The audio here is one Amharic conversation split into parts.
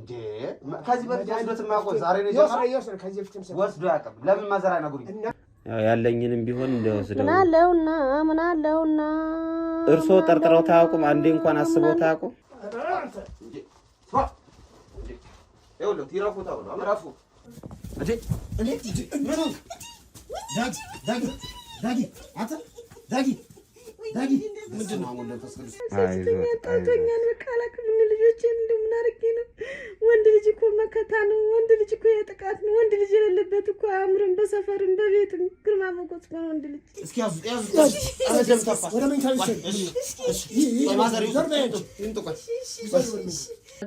እንዴ ከዚህ በፊት ወስዶት ማቆ ዛሬ ነው ይወስራ ከዚህ በፊትም ወስዶ ያቀም ለምን ማዘራ አይነግሩኝ ያለኝንም ቢሆን እንደወስደው ምን አለውና እርሶ ጠርጥረው ታውቁም አንዴ እንኳን አስበው ታውቁም እንዴ ይኸውልህ ይራፉታው ነው አራፉ እንዴ ምን ዳጊ አታ ዳጊ ምንድን ነው መንፈስ ቅዱስ ታውኛን በቃላክ ምን ልጆችን እንደምን አርጌ ነው ወንድ ልጅ እኮ መከታ ነው ወንድ ልጅ እኮ የጥቃት ነው ወንድ ልጅ የሌለበት እኮ አምርን በሰፈርን በቤትም ግርማ ሞገስ ነው ወንድ ልጅ እስኪ ያዙ አመደም ተፋ ወደ ምን ታይሽ እሺ ማዘር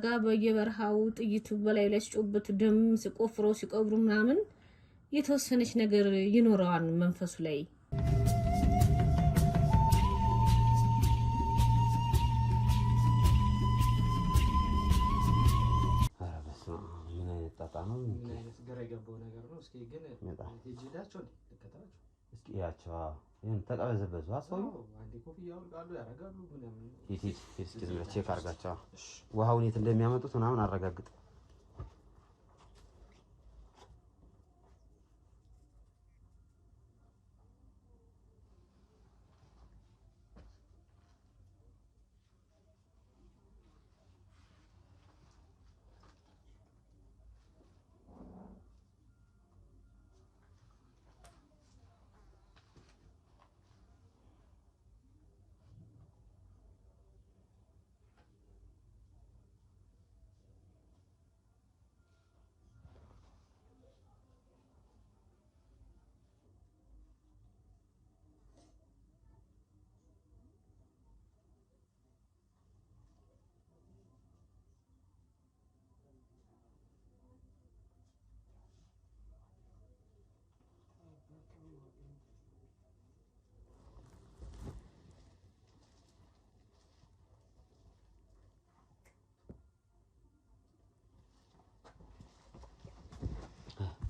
ጋ በየበረሃው ጥይቱ በላይ ላይ ሲጮበት ደም ሲቆፍሮ ሲቀብሩ ምናምን የተወሰነች ነገር ይኖራል መንፈሱ ላይ ታጣነው ምን አይነት ገረገበው ነገር ነው እስኪ ግን ሄጂላችሁ ተከታታችሁ እስኪ ያቻው ይሄን ተቀበዘበዙ አሰው አንዴ ኮፍያው ቃሉ ያረጋሉ ምናምን እስኪ ቼክ አርጋቸው ውሃውን የት እንደሚያመጡት ምናምን አረጋግጥ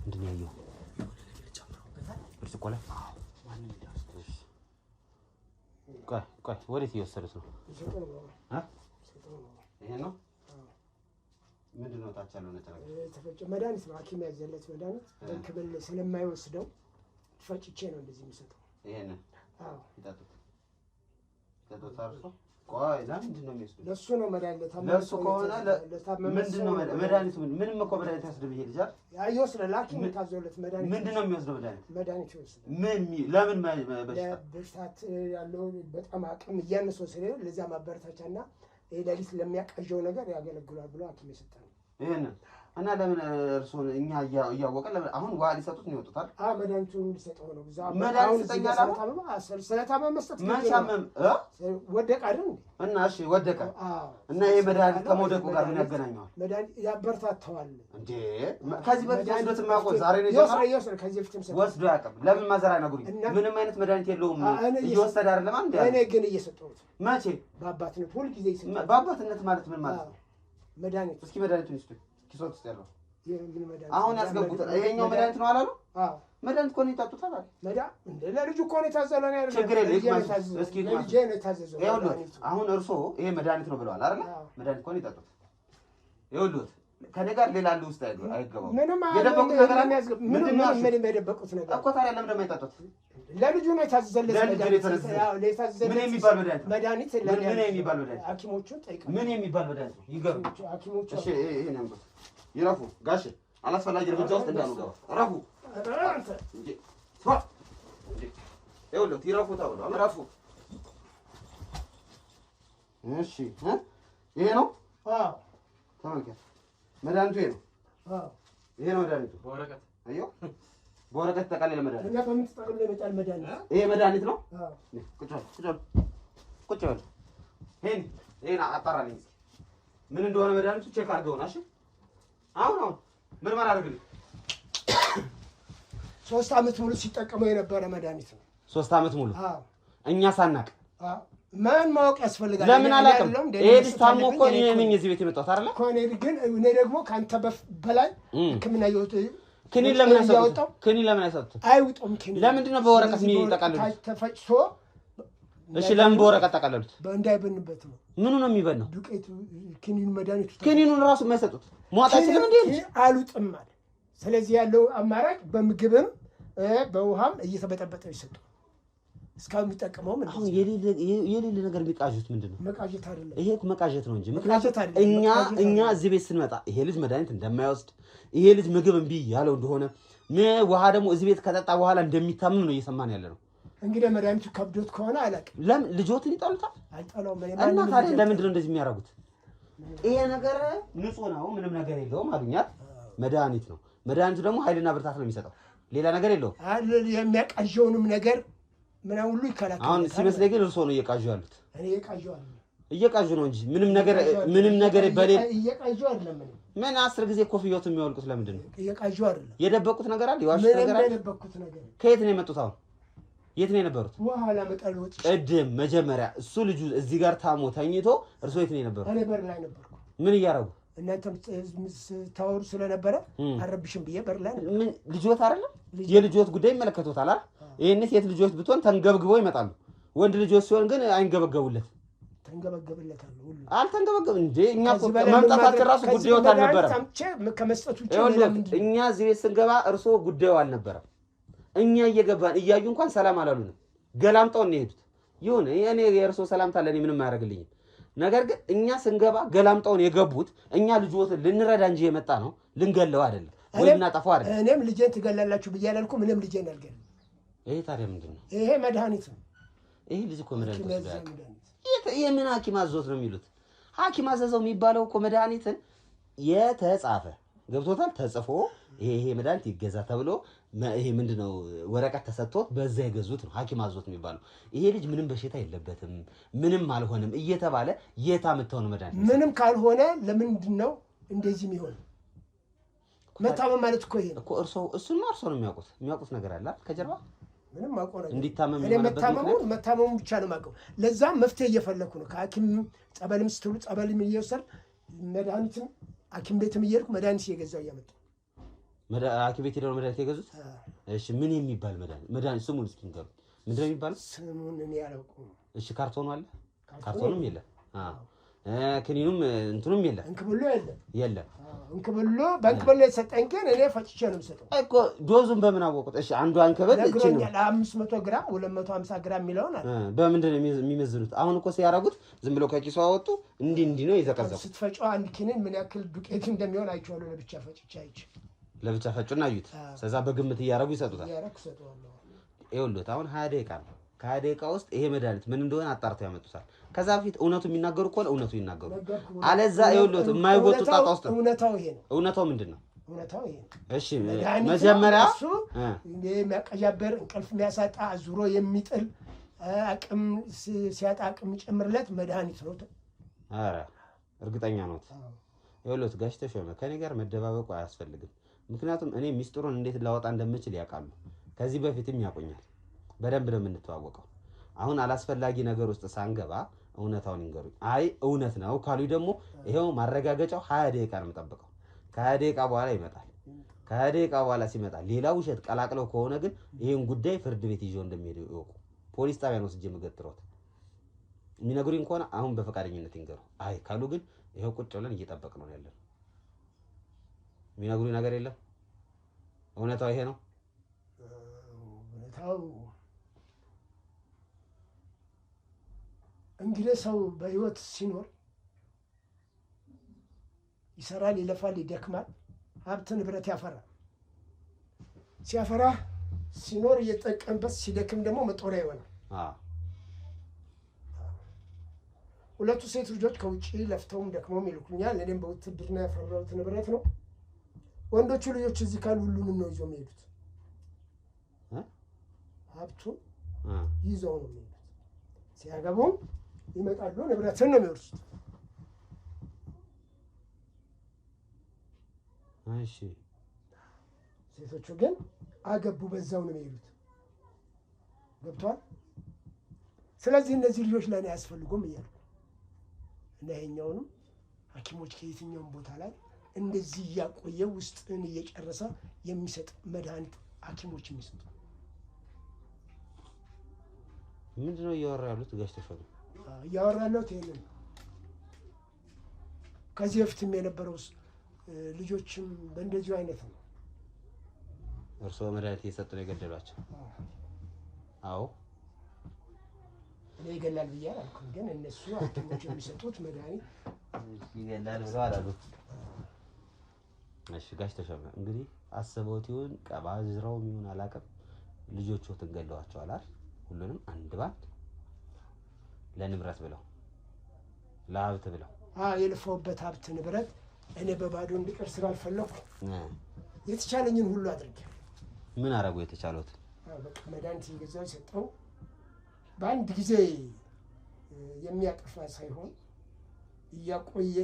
እንደኛው እርስ ቆለ ማን ይያስተሽ ቆይ ወዴት እየወሰዱት ነው ይሄ ነው ምንድነው ታች ያለው ነገር ተፈጨ መድኃኒት ነው ሐኪም ያዘለት መድኃኒት በክብል ስለማይወስደው ፈጭቼ ነው እንደዚህ የሚሰጠው ይሄን አዎ ይጣጡት ታርሶ ቆይ ለምንድን ነው የሚወስደው ለሱ ነው መድኃኒት ለሱ ከሆነ ምንድነው መድኃኒቱ ምንም እኮ መድኃኒት ያስደብ ይሄ ልጅ ያየው ስለ ሐኪም ታዘለት መድኃኒት ምንድነው የሚወስደው መድኃኒት ይወስድ ለምን በሽታት ያለው በጣም አቅም እያነሰው ስለሆነ ለዛ ማበረታቻና ለሊት ለሚያቀጀው ነገር ያገለግላል ብሎ ሐኪም ይሰጣል ይሄን እና ለምን እርሱን እኛ ያያወቀ ለምን አሁን ዋሊ ሰጡት ነው ይወጣል መድኃኒቱን ሊሰጠው ነው ዛ መድኃኒት ተኛላ ስለታመመ መስጠት መቻመም ወደቀ አይደል እና እሺ ወደቀ እና ይሄ መድኃኒት ከሞደቁ ጋር ምን ያገናኘዋል መድኃኒት ያበረታታዋል እንዴ ከዚህ በፊት ወስዶት ማቆ ዛሬ ነው ይወስራ ከዚህ በፊትም ወስዶ ያቀም ለምን ማዘራ አይነግሩኝ ምንም አይነት መድኃኒት የለውም እየወሰደ አይደለም አንዴ እኔ ግን እየሰጠሁት መቼ በአባትነት ሁሉ ጊዜ ይሰጣል በአባትነት ማለት ምን ማለት ነው መድኃኒት እስኪ መድኃኒቱን ይስጡ ኪሶት ውስጥ ያለው አሁን ያስገቡት ይሄኛው መድኃኒት ነው አላሉ መድኃኒት ኮን ይጣጡታል መድኃኒት እንደ ለልጁ ኮን የታዘለው ነው ያለው ችግር የለም እስኪ ለልጄ ነው የታዘዘው ይኸውልህ አሁን እርሶ ይሄ መድኃኒት ነው ብለዋል አይደል መድኃኒት ኮን ይጣጡት ይኸውልህ ከኔ ጋር ሌላ አለ ውስጥ አይገባው የደበቁት ነገር ምንም የደበቁት ነገር እኮ ታዲያ ለምን እንደማይጣጡት ለልጁ ነው የታዘዘለት ምን የሚባል መድኃኒት ምን የሚባል መድኃኒት ሐኪሞቹን ጠይቀው ምን የሚባል መድኃኒት ይገርም ሐኪሞቹ እሺ ይሄ ነበር ይራፉ ጋሽ አላስፈላጊ እርምጃ ውስጥ እንዳሉ ገባ ራፉ እንጂ ሷ ይኸውልህ ይራፉ ታውለው ራፉ እሺ ይሄ ነው ተመልከት መድኃኒቱ ይሄ ነው ይሄ ነው መድኃኒቱ በወረቀት አየው በወረቀት ተጠቃለለ መድኃኒት እና በምን ተጠቅልሎ ይመጣል መድኃኒት ይሄ መድኃኒት ነው ቁጭ በል ይሄን አጣራልኝ ምን እንደሆነ መድኃኒቱ ቼክ አድርገውና እሺ አሁን ምን ማድረግልኝ 3 አመት ሙሉ ሲጠቀመው የነበረ መድኃኒት ነው 3 አመት ሙሉ እኛ ሳናቅ ማን ማወቅ ያስፈልጋል ለምን አላውቅም ይሄ ታሞ እኮ እኔ ነኝ እዚህ ቤት የመጣሁት አይደል ኮኔ ግን እኔ ደግሞ ካንተ በላይ ህክምና ይወጥ ክኒን ለምን አይሰጡት ክኒን ለምን አይሰጡት አይውጡም ክኒን ለምንድን ነው በወረቀት የሚጠቃልሉት ተፈጭቶ እሺ ለምን በወረቀት ተቀለሉት? እንዳይበንበት ነው። ምኑ ነው የሚበናው? ዱቄቱ ክኒኑ መድኃኒቱ ክኒኑን ራሱ የማይሰጡት ሟጣችንም እንዴ አሉጥም ማለት። ስለዚህ ያለው አማራጭ በምግብም በውሃም እየተበጠበጠ ይሰጡ። እስካሁን የሚጠቀመው ምን አሁን የሌለ ነገር ቢቃጁት ምንድነው? መቃጀት አይደለም ይሄ መቃጀት ነው እንጂ ምክንያቱም እኛ እዚህ ቤት ስንመጣ ይሄ ልጅ መድኃኒት እንደማይወስድ ይሄ ልጅ ምግብ እምቢ ያለው እንደሆነ ውሃ ደግሞ እዚህ ቤት ከጠጣ በኋላ እንደሚታመም ነው እየሰማን ያለ ነው። እንግዲህ መድኃኒቱ ከብዶት ከሆነ አላውቅም። ለምን ልጆትን ይጣሉታል? አይጣላውም። እና ታዲያ ለምንድን ነው እንደዚህ የሚያደርጉት? ይሄ ነገር ንጹህ ነው፣ ምንም ነገር የለውም አሉኛት። መድኃኒት ነው። መድኃኒቱ ደግሞ ኃይልና ብርታት ነው የሚሰጠው፣ ሌላ ነገር የለውም። የሚያቃዣውንም ነገር ምናምን ሁሉ ይከላከላል። አሁን ሲመስለኝ ግን እርስዎ ነው እየቃዡ ያሉት። እኔ እየቃዡ ነው እንጂ ምንም ነገር በሌላ እየቃዡ አይደለም። ምን 10 ጊዜ ኮፍያዎት የሚያወልቁት ለምንድን ነው? እየቃዡ አይደለም። የደበቁት ነገር አለ፣ የዋሹት ነገር አለ። የደበቁት ነገር ከየት ነው የመጡት? አሁን የት ነው የነበሩት? በኋላ መጣል ወጥ ቅድም መጀመሪያ እሱ ልጁ እዚህ ጋር ታሞ ተኝቶ እርስዎ የት ነው የነበሩት? እኔ በር ላይ ነበርኩ። ምን እያደረጉ? እናንተም ታወሩ ስለነበረ አረብሽም ብዬ በር ላይ ምን ልጆት አይደለም? የልጆት ጉዳይ ይመለከቶታል አይደል? ይሄን ሴት ልጆች ብትሆን ተንገብግበው ይመጣሉ። ወንድ ልጆች ሲሆን ግን አይንገበገቡለት። ተንገበገብለታል ሁሉ አልተንገበገብ እንዴ? እኛ መምጣታችን ራሱ ጉዳዮት አልነበረም። ከመስጠቱ እኛ እዚህ ቤት ስንገባ እርስዎ ጉዳዩ አልነበረም። እኛ እየገባን እያዩ እንኳን ሰላም አላሉንም። ገላምጠው ነው የሄዱት። ይሁን እኔ የእርስዎ ሰላምታ ለኔ ምንም አያደርግልኝም። ነገር ግን እኛ ስንገባ ገላምጠውን የገቡት እኛ ልጆትን ልንረዳ እንጂ የመጣ ነው ልንገለው አይደለም ወይ ልናጠፋው አይደለም። እኔም ልጄን ትገላላችሁ ብዬ አላልኩም። ምንም ልጄን አልገለም። ይሄ ታዲያ ምንድነው? ይሄ መድኃኒት ነው። ይሄ ልጅ እኮ መድኃኒት ነው። የምን ሐኪም አዘዞት ነው የሚሉት? ሐኪም አዘዘው የሚባለው እኮ መድኃኒትን የተጻፈ ገብቶታል። ተጽፎ ይሄ መድኃኒት ይገዛ ተብሎ ይሄ ምንድነው ወረቀት ተሰጥቶት በዛ የገዙት ነው ሐኪም አዘዞት የሚባለው። ይሄ ልጅ ምንም በሽታ የለበትም ምንም አልሆነም እየተባለ የታመጣው ነው መድኃኒት። ምንም ካልሆነ ለምንድን ነው እንደዚህ የሚሆነው? መታመም ማለት እኮ ይሄ ነው እኮ። እሱማ እርሶ ነው የሚያውቁት ነገር አለ ከጀርባ ምንም አቆራ እንዲታመም መታመሙ ብቻ ነው የማውቀው። ለዛም መፍትሄ እየፈለኩ ነው። ከሐኪም ጸበልም ስትሉ ጸበልም እየወሰድኩ መድኃኒትም ሐኪም ቤትም እየሄድኩ መድኃኒት እየገዛሁ እያመጣሁ ሐኪም ቤት ሄደው መድኃኒት የገዙት። እሺ ምን የሚባል መድኃኒት ስሙን እስኪ ንገሩኝ። ምንድነው የሚባለው? ስሙን እኔ አላውቀውም። እሺ ካርቶኑ አለ? ካርቶኑም የለም። ክኒኑም እንትኑም የለም። እንክብሎ የለም። እንክብሎ በእንክብሎ የተሰጠኝ ግን እኔ ፈጭቼ ነው የምሰጠው እኮ። ዶዙን በምን አወቁት? እሺ አንዱ አንክብል እቺ ነው 500 ግራም 250 ግራም የሚለውን አለ። በምንድን ነው የሚመዝኑት? አሁን እኮ ሲያረጉት ዝም ብሎ ከኪሱ አወጡ። እንዲህ ነው ይዘቀዘቁ። ስትፈጨው አንድ ኪኒን ምን ያክል ዱቄት እንደሚሆን አይቼዋለሁ። ለብቻ ፈጭቼ ለብቻ ፈጩና አዩት። ስለዛ በግምት እያረጉ ይሰጡታል። ይኸውልህ አሁን 20 ደቂቃ ነው። ከ20 ደቂቃ ውስጥ ይሄ መድኃኒት ምን እንደሆነ አጣርተው ያመጡታል። ከዛ በፊት እውነቱ የሚናገሩ ከሆነ እውነቱ ይናገሩ። አለዛ ይኸውልህ የማይወጡ ጣጣ ውስጥ እውነታው ይሄ ነው። እውነታው ምንድነው? እውነታው ይሄ ነው። እሺ መጀመሪያ እሱ የሚያቀዣበር እንቅልፍ የሚያሳጣ ዙሮ የሚጥል አቅም ሲያጣ አቅም የሚጨምርለት መድኃኒት ነው። ኧረ እርግጠኛ ነው? ይኸውልህ ጋሽ ተሾመ ከኔ ጋር መደባበቁ አያስፈልግም። ምክንያቱም እኔ ሚስጥሩን እንዴት ላወጣ እንደምችል ያውቃሉ። ከዚህ በፊትም ያቆኛል። በደንብ ነው የምንተዋወቀው። አሁን አላስፈላጊ ነገር ውስጥ ሳንገባ እውነታውን ይንገሩኝ። አይ እውነት ነው ካሉ ደግሞ ይሄው ማረጋገጫው 20 ደቂቃ ነው የምጠብቀው። ከ20 ደቂቃ በኋላ ይመጣል። ከ20 ደቂቃ በኋላ ሲመጣ ሌላ ውሸት ቀላቅለው ከሆነ ግን ይሄን ጉዳይ ፍርድ ቤት ይዤው እንደሚሄዱ ይወቁ። ፖሊስ ጣቢያ ነው ወስጄ የምገትሮት። የሚነግሩኝ ከሆነ አሁን በፈቃደኝነት ይንገሩ። አይ ካሉ ግን ይሄው ቁጭ ብለን እየጠበቅ ነው ያለን። የሚነግሩኝ ነገር የለም። እውነታው ይሄ ነው። እውነታው እንግዲህ ሰው በህይወት ሲኖር ይሰራል፣ ይለፋል፣ ይደክማል፣ ሀብት ንብረት ያፈራል። ሲያፈራ ሲኖር እየተጠቀምበት፣ ሲደክም ደግሞ መጦሪያ ይሆናል። ሁለቱ ሴት ልጆች ከውጪ ለፍተውም ደክመውም ይልኩኛል። እኔም በውትድርና ያፈራሁት ንብረት ነው። ወንዶቹ ልጆች እዚህ ካሉ ሁሉንም ነው ይዘው የሚሄዱት። ሀብቱን ይዘው ነው የሚሄዱት። ሲያገቡም ይመጣሉ፣ ንብረትን ነው የሚወርሱት። እሺ ሴቶቹ ግን አገቡ፣ በዛው ነው የሚሄዱት። ገብቷል? ስለዚህ እነዚህ ልጆች ለእኔ አያስፈልጉም እያልኩ እና ይሄኛውንም ሐኪሞች ከየትኛውም ቦታ ላይ እንደዚህ እያቆየ ውስጥን እየጨረሰ የሚሰጥ መድኃኒት ሐኪሞች የሚሰጡ ምንድነው እያወራ ያሉት? ጋሽ ተሾመ እያወራ ያለው ይሄንን ከዚህ በፊትም የነበረው ልጆችም በእንደዚሁ አይነት ነው። እርስዎ መድኃኒት እየሰጡ ነው የገደሏቸው? አዎ እኔ ይገላል ብዬ አላልኩም፣ ግን እነሱ ሐኪሞች የሚሰጡት መድኃኒት ይገላል ብለው አላሉት። እሺ ጋሽ ተሾመ እንግዲህ አስበውት ይሁን ቀባዝረው ይሁን አላውቅም፣ ልጆቹን ገለዋቸዋል አይደል? ሁሉንም አንድ ባንድ ለንብረት ብለው ለሀብት ብለው የለፈውበት ሀብት ንብረት እኔ በባዶ እንዲቀር ስላልፈለኩ የተቻለኝን ሁሉ አድርጌ። ምን አረጉ? የተቻሉት በቃ መድኃኒት እየገዛሁ ሰጠው። በአንድ ጊዜ የሚያጠፋ ሳይሆን እያቆየ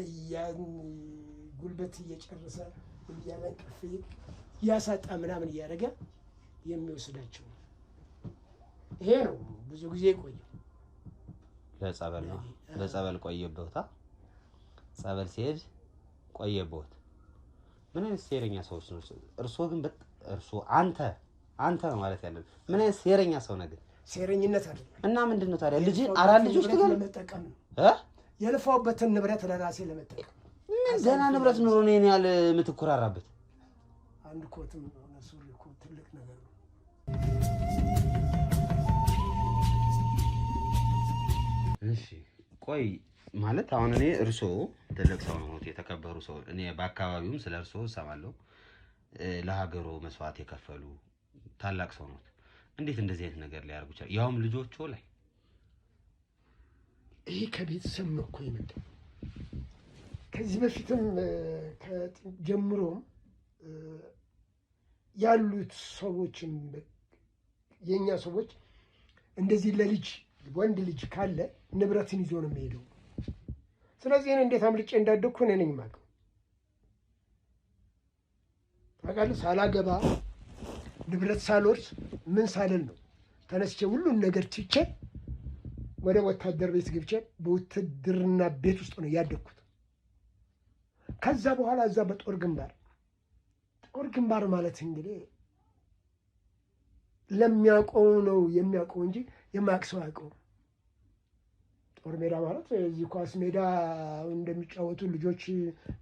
ጉልበት እየጨረሰ እያለቀፈ እያሳጣ ምናምን እያደረገ የሚወስዳቸው ይሄ ነው። ብዙ ጊዜ ቆየ። ለጸበል ነው ለጸበል ቆየበታ። ጸበል ሲሄድ ቆየበት። ምን አይነት ሴረኛ ሰዎች ነው? እርስዎ ግን እርስዎ አንተ ነው ማለት ያለው። ምን አይነት ሴረኛ ሰው ነው ግን? ሴረኝነት አይደለም። እና ምንድነው ታዲያ? ልጅ አራት ልጆች ትገል ለመጠቀም ነው የለፋውበትን ንብረት ለራሴ ለመጠቀም። ገና ንብረት ኑሮ ነው ያለ የምትኮራራበት። አንድ ኮትም ሆነ ሱሪ እኮ ትልቅ ነገር ነው። እሺ ቆይ ማለት አሁን እኔ እርስዎ ትልቅ ሰው ነው፣ የተከበሩ ሰው፣ እኔ በአካባቢውም ስለ እርስዎ እሰማለሁ። ለሀገሩ መስዋዕት የከፈሉ ታላቅ ሰው ነው። እንዴት እንደዚህ አይነት ነገር ሊያደርጉ ይችላል? ያውም ልጆቹ ላይ። ይሄ ከቤተሰብ ነው እኮ የመጣው። ከዚህ በፊትም ጀምሮም ያሉት ሰዎችም የኛ ሰዎች እንደዚህ ለልጅ ወንድ ልጅ ካለ ንብረትን ይዞ ነው የሚሄደው። ስለዚህ እኔ እንዴት አምልጬ እንዳደግኩ እኔ ነኝ የማውቀው። ታውቃለህ፣ ሳላገባ ንብረት ሳልወርስ ምን ሳልል ነው ተነስቼ ሁሉን ነገር ትቼ ወደ ወታደር ቤት ገብቼ በውትድርና ቤት ውስጥ ነው ያደግኩት። ከዛ በኋላ እዛ በጦር ግንባር ማለት እንግዲህ ለሚያውቀው ነው የሚያውቀው እንጂ የማያውቅ ሰው አያውቀውም። ጦር ሜዳ ማለት እዚህ ኳስ ሜዳ እንደሚጫወቱ ልጆች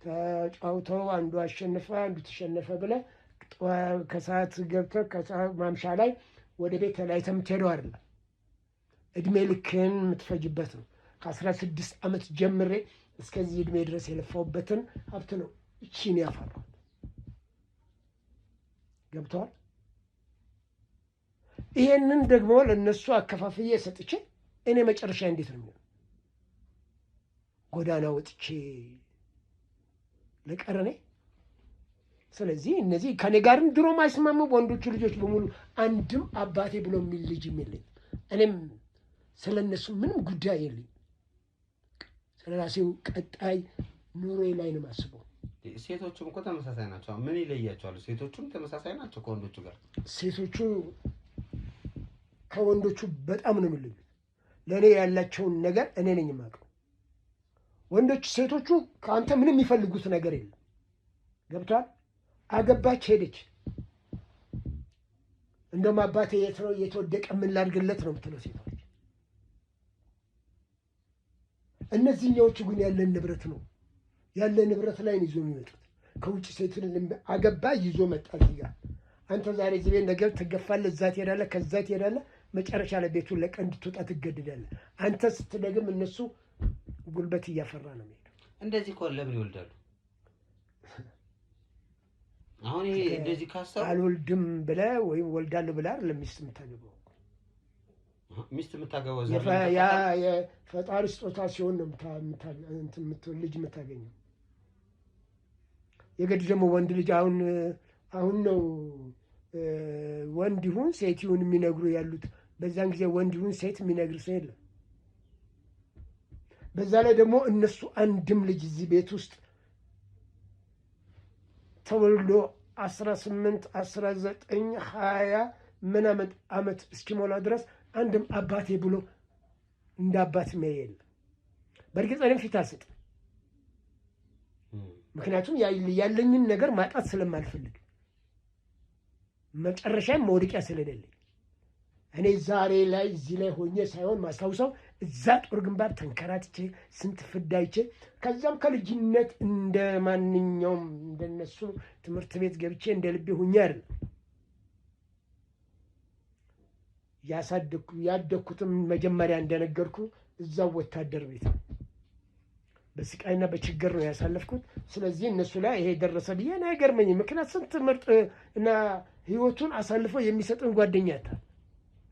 ተጫውተው አንዱ አሸነፈ አንዱ ተሸነፈ ብለህ ከሰዓት ገብተህ ከሰዓት ማምሻ ላይ ወደ ቤት ተለያይተህ የምትሄደው አይደለም። እድሜ ልክህን የምትፈጅበት ነው። ከ16 ዓመት ጀምሬ እስከዚህ እድሜ ድረስ የለፋውበትን ሀብት ነው እቺን ያፈራሁት። ገብተዋል። ይሄንን ደግሞ ለነሱ አከፋፍዬ ሰጥቼ እኔ መጨረሻ እንዴት ነው የሚሆነው? ጎዳና ወጥቼ ለቀረኔ። ስለዚህ እነዚህ ከኔ ጋርም ድሮ ማይስማሙ ወንዶቹ ልጆች በሙሉ አንድም አባቴ ብሎ የሚል ልጅ የለኝም። እኔም ስለነሱ ምንም ጉዳይ የለኝም። ስለራሴው ቀጣይ ኑሮዬ ላይ ነው የማስበው። ሴቶቹም እኮ ተመሳሳይ ናቸው። ምን ይለያቸዋል? ሴቶቹም ተመሳሳይ ናቸው ከወንዶቹ ጋር። ሴቶቹ ከወንዶቹ በጣም ነው የሚለዩት። ለእኔ ያላቸውን ነገር እኔ ነኝ የማውቀው። ወንዶቹ ሴቶቹ ከአንተ ምንም የሚፈልጉት ነገር የለም። ገብቷል። አገባች ሄደች፣ እንደውም አባቴ የት ነው የተወደቀ ምን ላድርግለት ነው የምትለው ሴቶች። እነዚህኛዎቹ ግን ያለን ንብረት ነው ያለ ንብረት ላይ ይዞ የሚመጡት። ከውጭ ሴትን አገባ ይዞ መጣ እዚህ ጋር። አንተ ዛሬ እዚህ ቤት ነገር ትገፋለህ፣ እዛ ትሄዳለህ፣ ከዛ ትሄዳለህ፣ መጨረሻ ላይ ቤቱን ለቀህ እንድትወጣ ትገድዳለህ። አንተ ስትደግም እነሱ ጉልበት እያፈራ ነው የሚሄደው። እንደዚህ እኮ ለምን ይወልዳሉ? አሁን ይሄ እንደዚህ ካሰቡ አልወልድም ብለህ ወይም ወልዳለሁ ብለህ አይደለም ሚስት የምታገባው። ሚስት የምታገባው የፈጣሪ ስጦታ ሲሆን ነው ልጅ የምታገኘው። የግድ ደግሞ ወንድ ልጅ አሁን ነው ወንድ ይሁን ሴት ይሁን የሚነግሩ ያሉት። በዛን ጊዜ ወንድ ይሁን ሴት የሚነግር ሰው የለም። በዛ ላይ ደግሞ እነሱ አንድም ልጅ እዚህ ቤት ውስጥ ተወልዶ 18 19 20 ምናምን ዓመት እስኪሞላ ድረስ አንድም አባቴ ብሎ እንደ አባት የሚያይ የለም። በእርግጥ እኔም ፊት አልሰጥም፣ ምክንያቱም ያለኝን ነገር ማጣት ስለማልፈልግ መጨረሻም መውደቂያ ስለሌለኝ እኔ ዛሬ ላይ እዚህ ላይ ሆኜ ሳይሆን ማስታውሰው እዛ ጦር ግንባር ተንከራትቼ ስንት ፍዳይቼ ከዛም ከልጅነት እንደ ማንኛውም እንደነሱ ትምህርት ቤት ገብቼ እንደ ልቤ ሆኜ አይደለም ያደኩትም መጀመሪያ እንደነገርኩ እዛው ወታደር ቤት ነው። በስቃይና በችግር ነው ያሳለፍኩት። ስለዚህ እነሱ ላይ ይሄ ደረሰ ብዬ ነው አይገርመኝም። ምክንያት ስንት ምርጥ እና ህይወቱን አሳልፎ የሚሰጥን ጓደኛ ያጣል።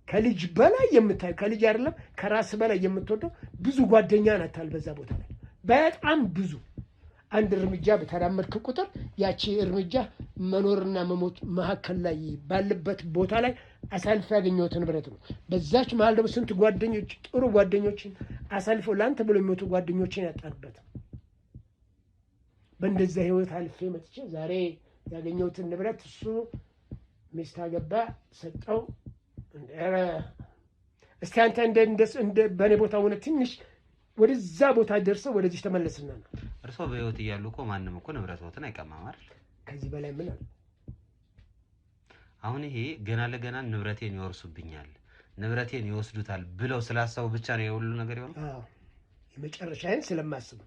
ከልጅ በላይ የምታየው ከልጅ አይደለም ከራስ በላይ የምትወደው ብዙ ጓደኛ ናታል በዛ ቦታ ላይ በጣም ብዙ። አንድ እርምጃ በተራመድክ ቁጥር ያቺ እርምጃ መኖርና መሞት መሀከል ላይ ባለበት ቦታ ላይ አሳልፎ ያገኘሁት ንብረት ነው። በዛች መሀል ደግሞ ስንት ጓደኞች ጥሩ ጓደኞችን አሳልፎ ለአንተ ብሎ የሚወጡ ጓደኞችን ያጣንበት በእንደዛ ህይወት አልፌ መጥቼ ዛሬ ያገኘሁትን ንብረት እሱ ሚስት አገባ ሰጠው። እስቲ አንተ እንደ በእኔ ቦታ ሆነ ትንሽ ወደዛ ቦታ ደርሰው ወደዚህ ተመለስና ነው። እርሶ በህይወት እያሉ እኮ ማንም እኮ ንብረቶትን አይቀማም አይደል? ከዚህ በላይ ምን አለ? አሁን ይሄ ገና ለገና ንብረቴን ይወርሱብኛል፣ ንብረቴን ይወስዱታል ብለው ስላሰቡ ብቻ ነው የሁሉ ነገር የሆነው? አዎ የመጨረሻዬን ስለማስብ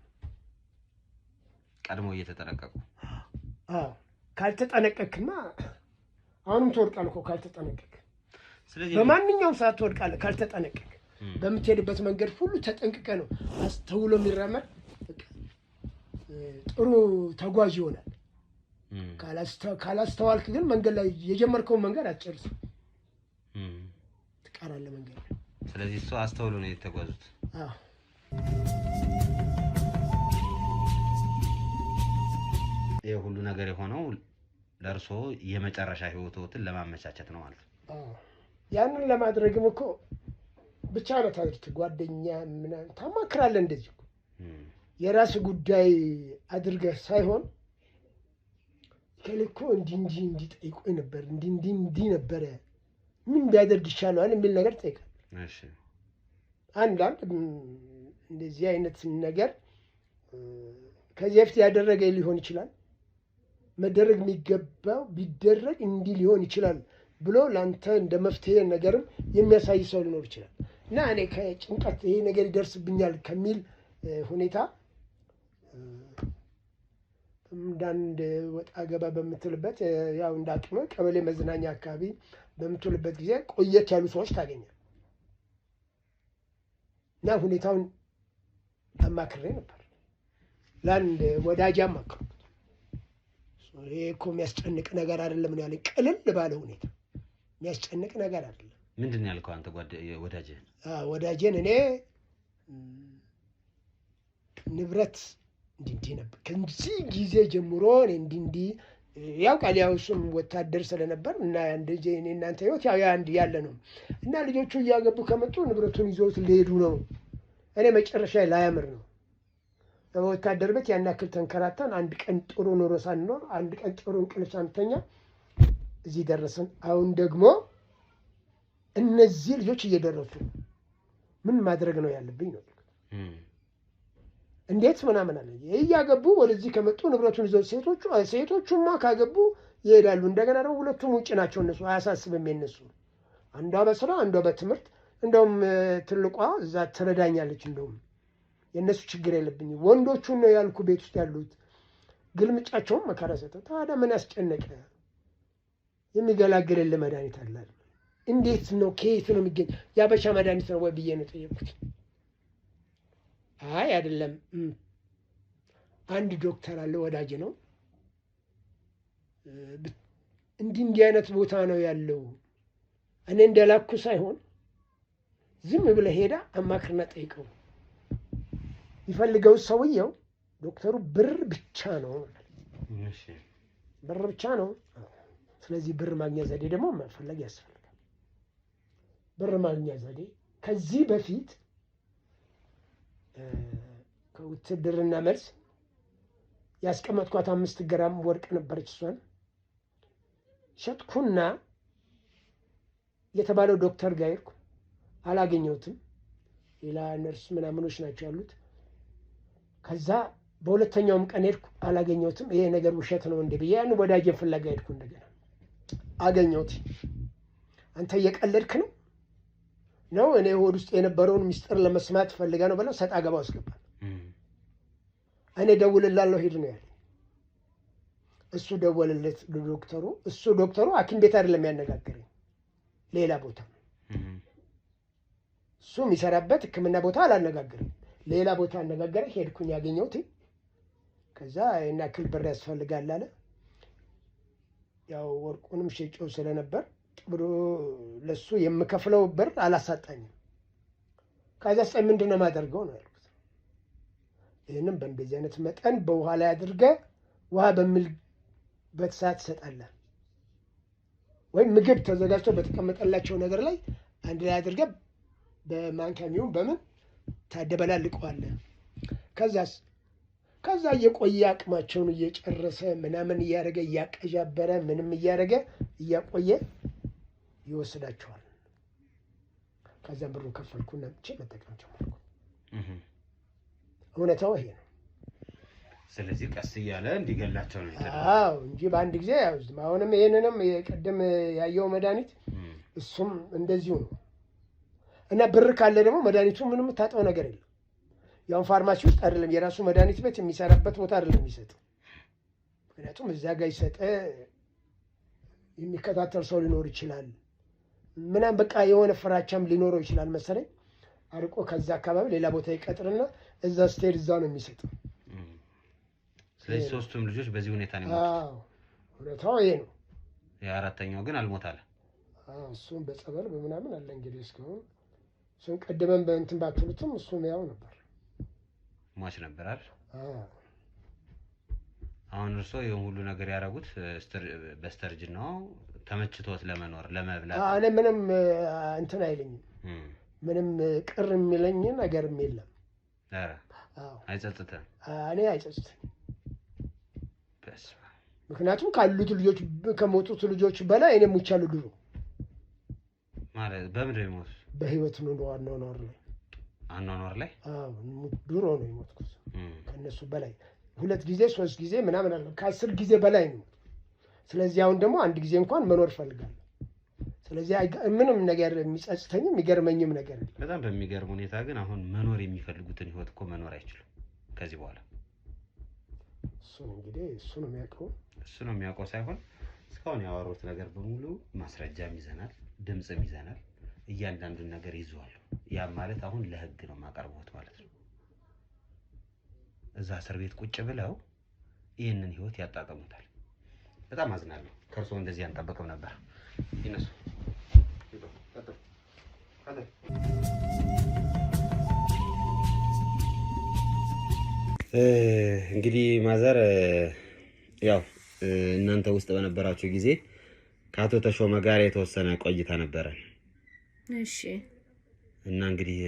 ቀድሞ እየተጠነቀቁ። አዎ ካልተጠነቀቅማ አሁንም ትወድቃለህ እኮ ካልተጠነቀቅ። ስለዚህ በማንኛውም ሰዓት ትወድቃለህ ካልተጠነቀቅ። በምትሄድበት መንገድ ሁሉ ተጠንቅቀ ነው አስተውሎ የሚራመድ ጥሩ ተጓዥ ይሆናል። ካላስተዋልክ ግን መንገድ ላይ የጀመርከውን መንገድ አትጨርስም፣ ትቀራለህ መንገድ። ስለዚህ እሱ አስተውሎ ነው የተጓዙት። አዎ ይሄ ሁሉ ነገር የሆነው ለእርሶ የመጨረሻ ህይወትን ለማመቻቸት ነው ማለት ነው። አዎ ያንን ለማድረግም እኮ ብቻ ነው ታድርክ ጓደኛ ምናምን ታማክራለህ። እንደዚህ እኮ የራስ ጉዳይ አድርገህ ሳይሆን ከልኮ እንዲህ ጠይቆኝ ነበር እንዲህ ነበረ ምን ቢያደርግ ይሻለዋል የሚል ነገር ጠይቃል። እሺ አንዳንድ እንደዚህ አይነት ነገር ከዚህ በፊት ያደረገ ሊሆን ይችላል፣ መደረግ የሚገባው ቢደረግ እንዲህ ሊሆን ይችላል ብሎ ላንተ እንደ መፍትሄ ነገርም የሚያሳይ ሰው ሊኖር ይችላል። እና እኔ ከጭንቀት ይሄ ነገር ይደርስብኛል ከሚል ሁኔታ እንዳንድ ወጣ ገባ በምትልበት ያው እንዳቅም ቀበሌ መዝናኛ አካባቢ በምትውልበት ጊዜ ቆየት ያሉ ሰዎች ታገኛል። እና ሁኔታውን አማክሬ ነበር። ለአንድ ወዳጅ አማክሩት። ይሄ እኮ የሚያስጨንቅ ነገር አይደለም ነው ያለኝ። ቅልል ባለ ሁኔታ የሚያስጨንቅ ነገር አይደለም። ምንድን ነው ያልከው አንተ ወዳጅህን? ወዳጄን እኔ ንብረት እንዲህ ነበር ከዚህ ጊዜ ጀምሮ እንዲህ ያውቃል። ያው እሱም ወታደር ስለነበር እና እንደዚህ እኔ እናንተ ህይወት ያው አንድ ያለ ነው እና ልጆቹ እያገቡ ከመጡ ንብረቱን ይዘውት ሊሄዱ ነው። እኔ መጨረሻ ላያምር ነው። በወታደር ቤት ያን ያክል ተንከራተን አንድ ቀን ጥሩ ኑሮ ሳንኖር አንድ ቀን ጥሩ እንቅልፍ ሳንተኛ እዚህ ደረስን። አሁን ደግሞ እነዚህ ልጆች እየደረሱ ምን ማድረግ ነው ያለብኝ ነው እንዴት ምናምን አለ። እያገቡ ወደዚህ ከመጡ ንብረቱን ይዘው ሴቶቹማ ካገቡ ይሄዳሉ። እንደገና ደግሞ ሁለቱም ውጭ ናቸው። እነሱ አያሳስብም የነሱ። አንዷ በስራ አንዷ በትምህርት። እንደውም ትልቋ እዛ ትረዳኛለች። እንደውም የእነሱ ችግር የለብኝም። ወንዶቹን ነው ያልኩ ቤት ውስጥ ያሉት ግልምጫቸውም መከራ ሰጠ። ታዲያ ምን ያስጨነቀ? የሚገላግልልህ መድኃኒት አለ። እንዴት ነው ከየት ነው የሚገኝ? የአበሻ መድኃኒት ነው ወይ ብዬ ነው ጠየቁት። አይ አይደለም፣ አንድ ዶክተር አለ ወዳጅ ነው እንዲህ አይነት ቦታ ነው ያለው። እኔ እንደላኩ ሳይሆን ዝም ብለህ ሄዳ አማክርና ጠይቀው። ይፈልገው ሰውየው ዶክተሩ ብር ብቻ ነው። እሺ ብር ብቻ ነው። ስለዚህ ብር ማግኛ ዘዴ ደግሞ መፈለግ ያስፈልጋል። ብር ማግኛ ዘዴ ከዚህ በፊት ከውትድርና መልስ ያስቀመጥኳት 5 ግራም ወርቅ ነበረች። እሷን ሸጥኩና የተባለው ዶክተር ጋር ሄድኩ። አላገኘሁትም። ሌላ ነርስ ምናምኖች ናቸው ያሉት። ከዛ በሁለተኛውም ቀን ሄድኩ፣ አላገኘሁትም። ይሄ ነገር ውሸት ነው እንደ ብዬ ያን ወዳጄን ፍለጋ ሄድኩ። እንደገና አገኘሁት። አንተ እየቀለድክ ነው ነው እኔ ሆድ ውስጥ የነበረውን ሚስጥር ለመስማት ፈልጋ ነው ብለው ሰጣ ገባ አስገባል። እኔ ደውልላለሁ ሂድ ነው ያለኝ። እሱ ደወለለት ዶክተሩ። ዶክተሩ ሐኪም ቤት አይደለም ያነጋገረኝ ሌላ ቦታ እሱ የሚሰራበት ሕክምና ቦታ አላነጋገረኝ ሌላ ቦታ አነጋገረ። ሄድኩኝ ያገኘሁት። ከዛ እና ያክል ብር ያስፈልጋል አለ። ያው ወርቁንም ሸጬው ስለነበር ብሎ ለሱ የምከፍለው ብር አላሳጣኝም። ከዛ ስጠኝ ምንድን ነው የማደርገው ነው ያልኩት። ይህንም በእንደዚህ አይነት መጠን በውሃ ላይ አድርገህ ውሃ በሚልበት ሰዓት ትሰጣለህ፣ ወይም ምግብ ተዘጋጅቶ በተቀመጠላቸው ነገር ላይ አንድ ላይ አድርገህ በማንኪያ ይሁን በምን ታደበላልቀዋለህ። ከዛ እየቆየ አቅማቸውን እየጨረሰ ምናምን እያደረገ እያቀዣበረ ምንም እያደረገ እያቆየ ይወስዳቸዋል። ከዛም ብሩን ከፈልኩና ብቻ መጠቀም ጀመርኩ። እውነታው ይሄ ነው። ስለዚህ ቀስ እያለ እንዲገላቸው ነው አዎ እንጂ በአንድ ጊዜ አይወስድም። አሁንም ይሄንንም የቀደም ያየው መድኃኒት እሱም እንደዚሁ ነው። እና ብር ካለ ደግሞ መድኃኒቱ ምንም ታጣው ነገር የለም። ያው ፋርማሲ ውስጥ አይደለም የራሱ መድኃኒት ቤት የሚሰራበት ቦታ አይደለም የሚሰጥ። ምክንያቱም እዛ ጋር ይሰጠ የሚከታተል ሰው ሊኖር ይችላል ምናምን በቃ የሆነ ፍራቻም ሊኖረው ይችላል መሰለኝ። አርቆ ከዛ አካባቢ ሌላ ቦታ ይቀጥርና እዛ ስቴድ እዛ ነው የሚሰጥ። ስለዚህ ሶስቱም ልጆች በዚህ ሁኔታ ነው የሚሞቱት። ሁኔታው ይሄ ነው። የአራተኛው ግን አልሞታለ። እሱም በጸበል በምናምን አለ እንግዲህ እስካሁን እሱን ቀደመን በእንትን ባትሉትም እሱም ያው ነበር ሟች ነበር አይደል? አሁን እርሶ ይሄን ሁሉ ነገር ያደረጉት በስተርጅናው ተመችቶት ለመኖር ለመብላት። እኔ ምንም እንትን አይለኝም። ምንም ቅር የሚለኝ ነገርም የለም። አይጸጽትም? እኔ አይጸጽትም። ምክንያቱም ካሉት ልጆች ከሞቱት ልጆች በላይ እኔ ሙቻለሁ ድሮ። ማለት በምንድን ነው የሞቱት? በህይወት ነው አኗኗር ላይ ላይ ድሮ ነው የሞትኩት። ከነሱ በላይ 2 ጊዜ 3 ጊዜ ምናምን አለ ከ10 ጊዜ በላይ ነው። ስለዚህ አሁን ደግሞ አንድ ጊዜ እንኳን መኖር ፈልጋለሁ። ስለዚህ ምንም ነገር የሚጸጽተኝም የሚገርመኝም ነገር የለም። በጣም በሚገርም ሁኔታ ግን አሁን መኖር የሚፈልጉትን ህይወት እኮ መኖር አይችሉም ከዚህ በኋላ። እሱ ነው የሚያውቀው ሳይሆን እስካሁን ያወሩት ነገር በሙሉ ማስረጃም ይዘናል፣ ድምጽም ይዘናል፣ እያንዳንዱን ነገር ይዟል። ያ ማለት አሁን ለህግ ነው ማቀርቦት ማለት ነው። እዛ እስር ቤት ቁጭ ብለው ይህንን ህይወት ያጣጣሙታል። በጣም አዝናለሁ። ከርሶ እንደዚህ አንጠብቅም ነበር። ይነሱ እንግዲህ ማዘር ያው እናንተ ውስጥ በነበራችሁ ጊዜ ከአቶ ተሾመ ጋር የተወሰነ ቆይታ ነበረ። እሺ። እና እንግዲህ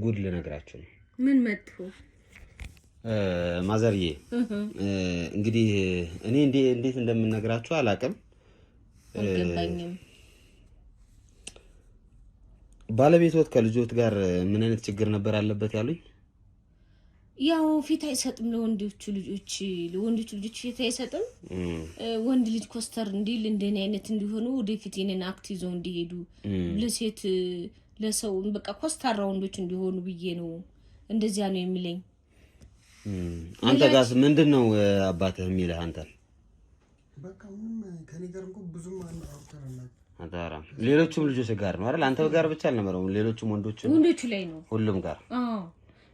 ጉድ ልነግራችሁ ነው። ምን መጥቶ ማዘርዬ እንግዲህ እኔ እንዴት እንደምነግራችሁ አላውቅም። አልገባኝም። ባለቤቶት ከልጆት ጋር ምን አይነት ችግር ነበር አለበት ያሉኝ? ያው ፊት አይሰጥም ለወንዶቹ ልጆች ፊት አይሰጥም። ወንድ ልጅ ኮስተር እንዲል እንደኔ አይነት እንዲሆኑ ወደፊት የኔን አክት ይዘው እንዲሄዱ ለሴት ለሰው በቃ ኮስተራ ወንዶች እንዲሆኑ ብዬ ነው እንደዚያ ነው የሚለኝ። አንተ ጋርስ ምንድነው አባትህ የሚልህ አንተ? በቃ ምንም ከኔ ጋር እንኳን ብዙም አታወራም። ሌሎቹም ልጆች ጋር ነው አይደል? አንተ ጋር ብቻ አልነበረም፣ ሌሎቹም ወንዶቹ ላይ ነው ሁሉም ጋር።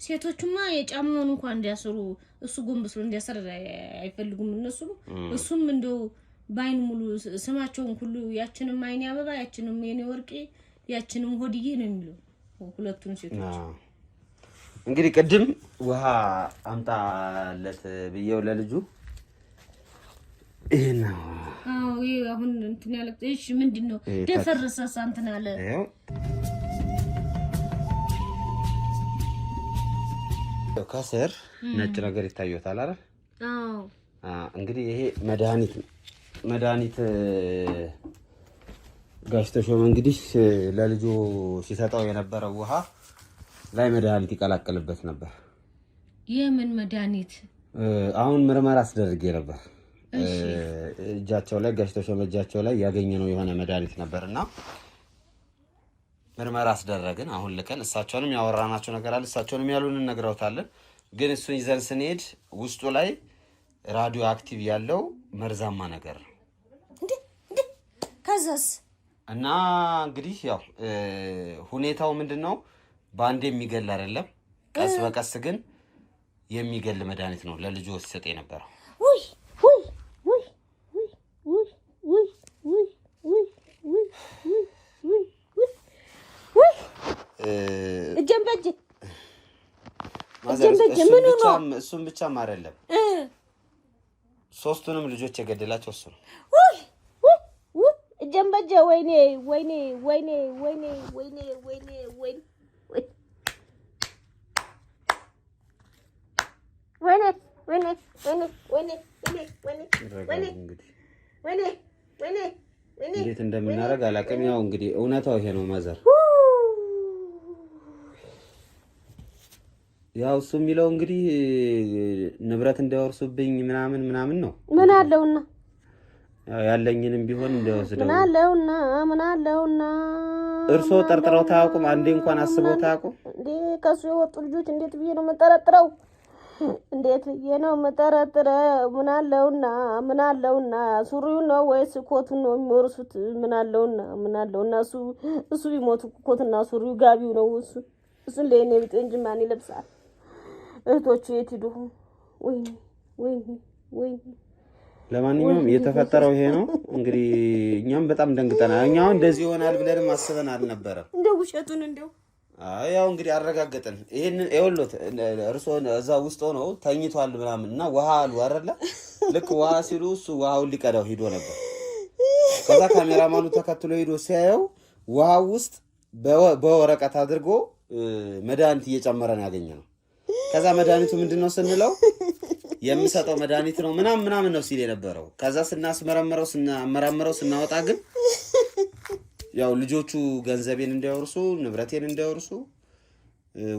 ሴቶቹማ የጫማውን እንኳን እንዲያሰሩ እሱ ጎንበስ እንዲያሰር አይፈልጉም እነሱ። እሱም እንደው ባይን ሙሉ ስማቸውን ሁሉ ያችንም አይኔ አበባ ያችንም የኔ ወርቄ ያችንም ሆድዬ ነው የሚለው ሁለቱን ሴቶች። እንግዲህ ቅድም ውሃ አምጣለት ብዬው ለልጁ ይሄን ነው። ይሄ አሁን እንትን ያለ እሺ፣ ምንድነው ደፈረሰስ እንትን አለ። ከስር ነጭ ነገር ይታየታል አይደል? እንግዲህ ይሄ መድኃኒት ጋሽ ተሾመ እንግዲህ ለልጁ ሲሰጠው የነበረው ውሃ ላይ መድኃኒት ይቀላቀልበት ነበር። የምን መድኃኒት? አሁን ምርመራ አስደርጌ ነበር። እጃቸው ላይ ጋሽ ተሾመ እጃቸው ላይ ያገኘነው የሆነ መድኃኒት ነበርና ምርመራ አስደረግን። አሁን ልከን እሳቸውንም ያወራናቸው ነገር አለ። እሳቸውንም ያሉንን ነግረውታለን። ግን እሱን ይዘን ስንሄድ ውስጡ ላይ ራዲዮ አክቲቭ ያለው መርዛማ ነገር ነው እንዴ ከዛስ እና እንግዲህ ያው ሁኔታው ምንድነው በአንዴ የሚገል አይደለም፣ ቀስ በቀስ ግን የሚገል መድኃኒት ነው ለልጁ ሲሰጥ የነበረው። ውይ ውይ ውይ ውይ ውይ ውይ ውይ ውይ ውይ ውይ እጀን በእጅ እሱም ብቻም አይደለም፣ ሶስቱንም ልጆች የገደላቸው እሱ ነው። እጀን በእጅ ወይኔ ወይኔ ወይኔ ወይኔ ወይኔ ወይኔ ወይኔ ወይኔ ወይኔ ወይኔ ወይኔ ወይኔ ወይኔ ወይኔ እንዴት እንደምናደርግ አላውቅም። ያው እንግዲህ እውነታው ይሄ ነው ማዘር። ያው እሱ የሚለው እንግዲህ ንብረት እንዳይወርሱብኝ ምናምን ነው። ምን አለውና ያለኝንም ቢሆን እንደወስደው ምን አለውና እርሶ ጠርጥረው ታውቁም? አንዴ እንኳን አስበው ታውቁም እንዴ? ከሱ የወጡ ልጆች እንዴት ብዬ ነው መጠረጥረው? እንዴት ነው መጠረጥረው? ምን አለውና ሱሪው ነው ወይስ ኮቱን ነው የሚወርሱት? ምን አለውና እሱ ቢሞቱ ኮትና ሱሪው ጋቢው ነው እሱን ለኔ ቢጤ እንጂ ማን ይለብሳል? እህቶቹ የት ሄዱ? ወይኔ ለማንኛውም የተፈጠረው ይሄ ነው እንግዲህ። እኛም በጣም ደንግጠናል። እኛው እንደዚህ ይሆናል ብለንም አስበን አልነበረም። እንደው ውሸቱን እንደው ያው እንግዲህ አረጋገጠን። ይሄንን ይወሉት እርሶ እዛ ውስጥ ሆነው ተኝቷል ምናምንና ውሃ አሉ አይደለ? ልክ ውሃ ሲሉ እሱ ውሃውን ሊቀዳው ሄዶ ነበር። ከዛ ካሜራማኑ ተከትሎ ሄዶ ሲያየው ውሃው ውስጥ በወረቀት አድርጎ መድኃኒት እየጨመረ ነው ያገኘነው። ከዛ መድኃኒቱ ምንድነው ስንለው የሚሰጠው መድኃኒት ነው ምናምን ነው ሲል የነበረው። ከዛ ስናመራምረው ስናወጣ ግን ያው ልጆቹ ገንዘቤን እንዳይወርሱ ንብረቴን እንዳይወርሱ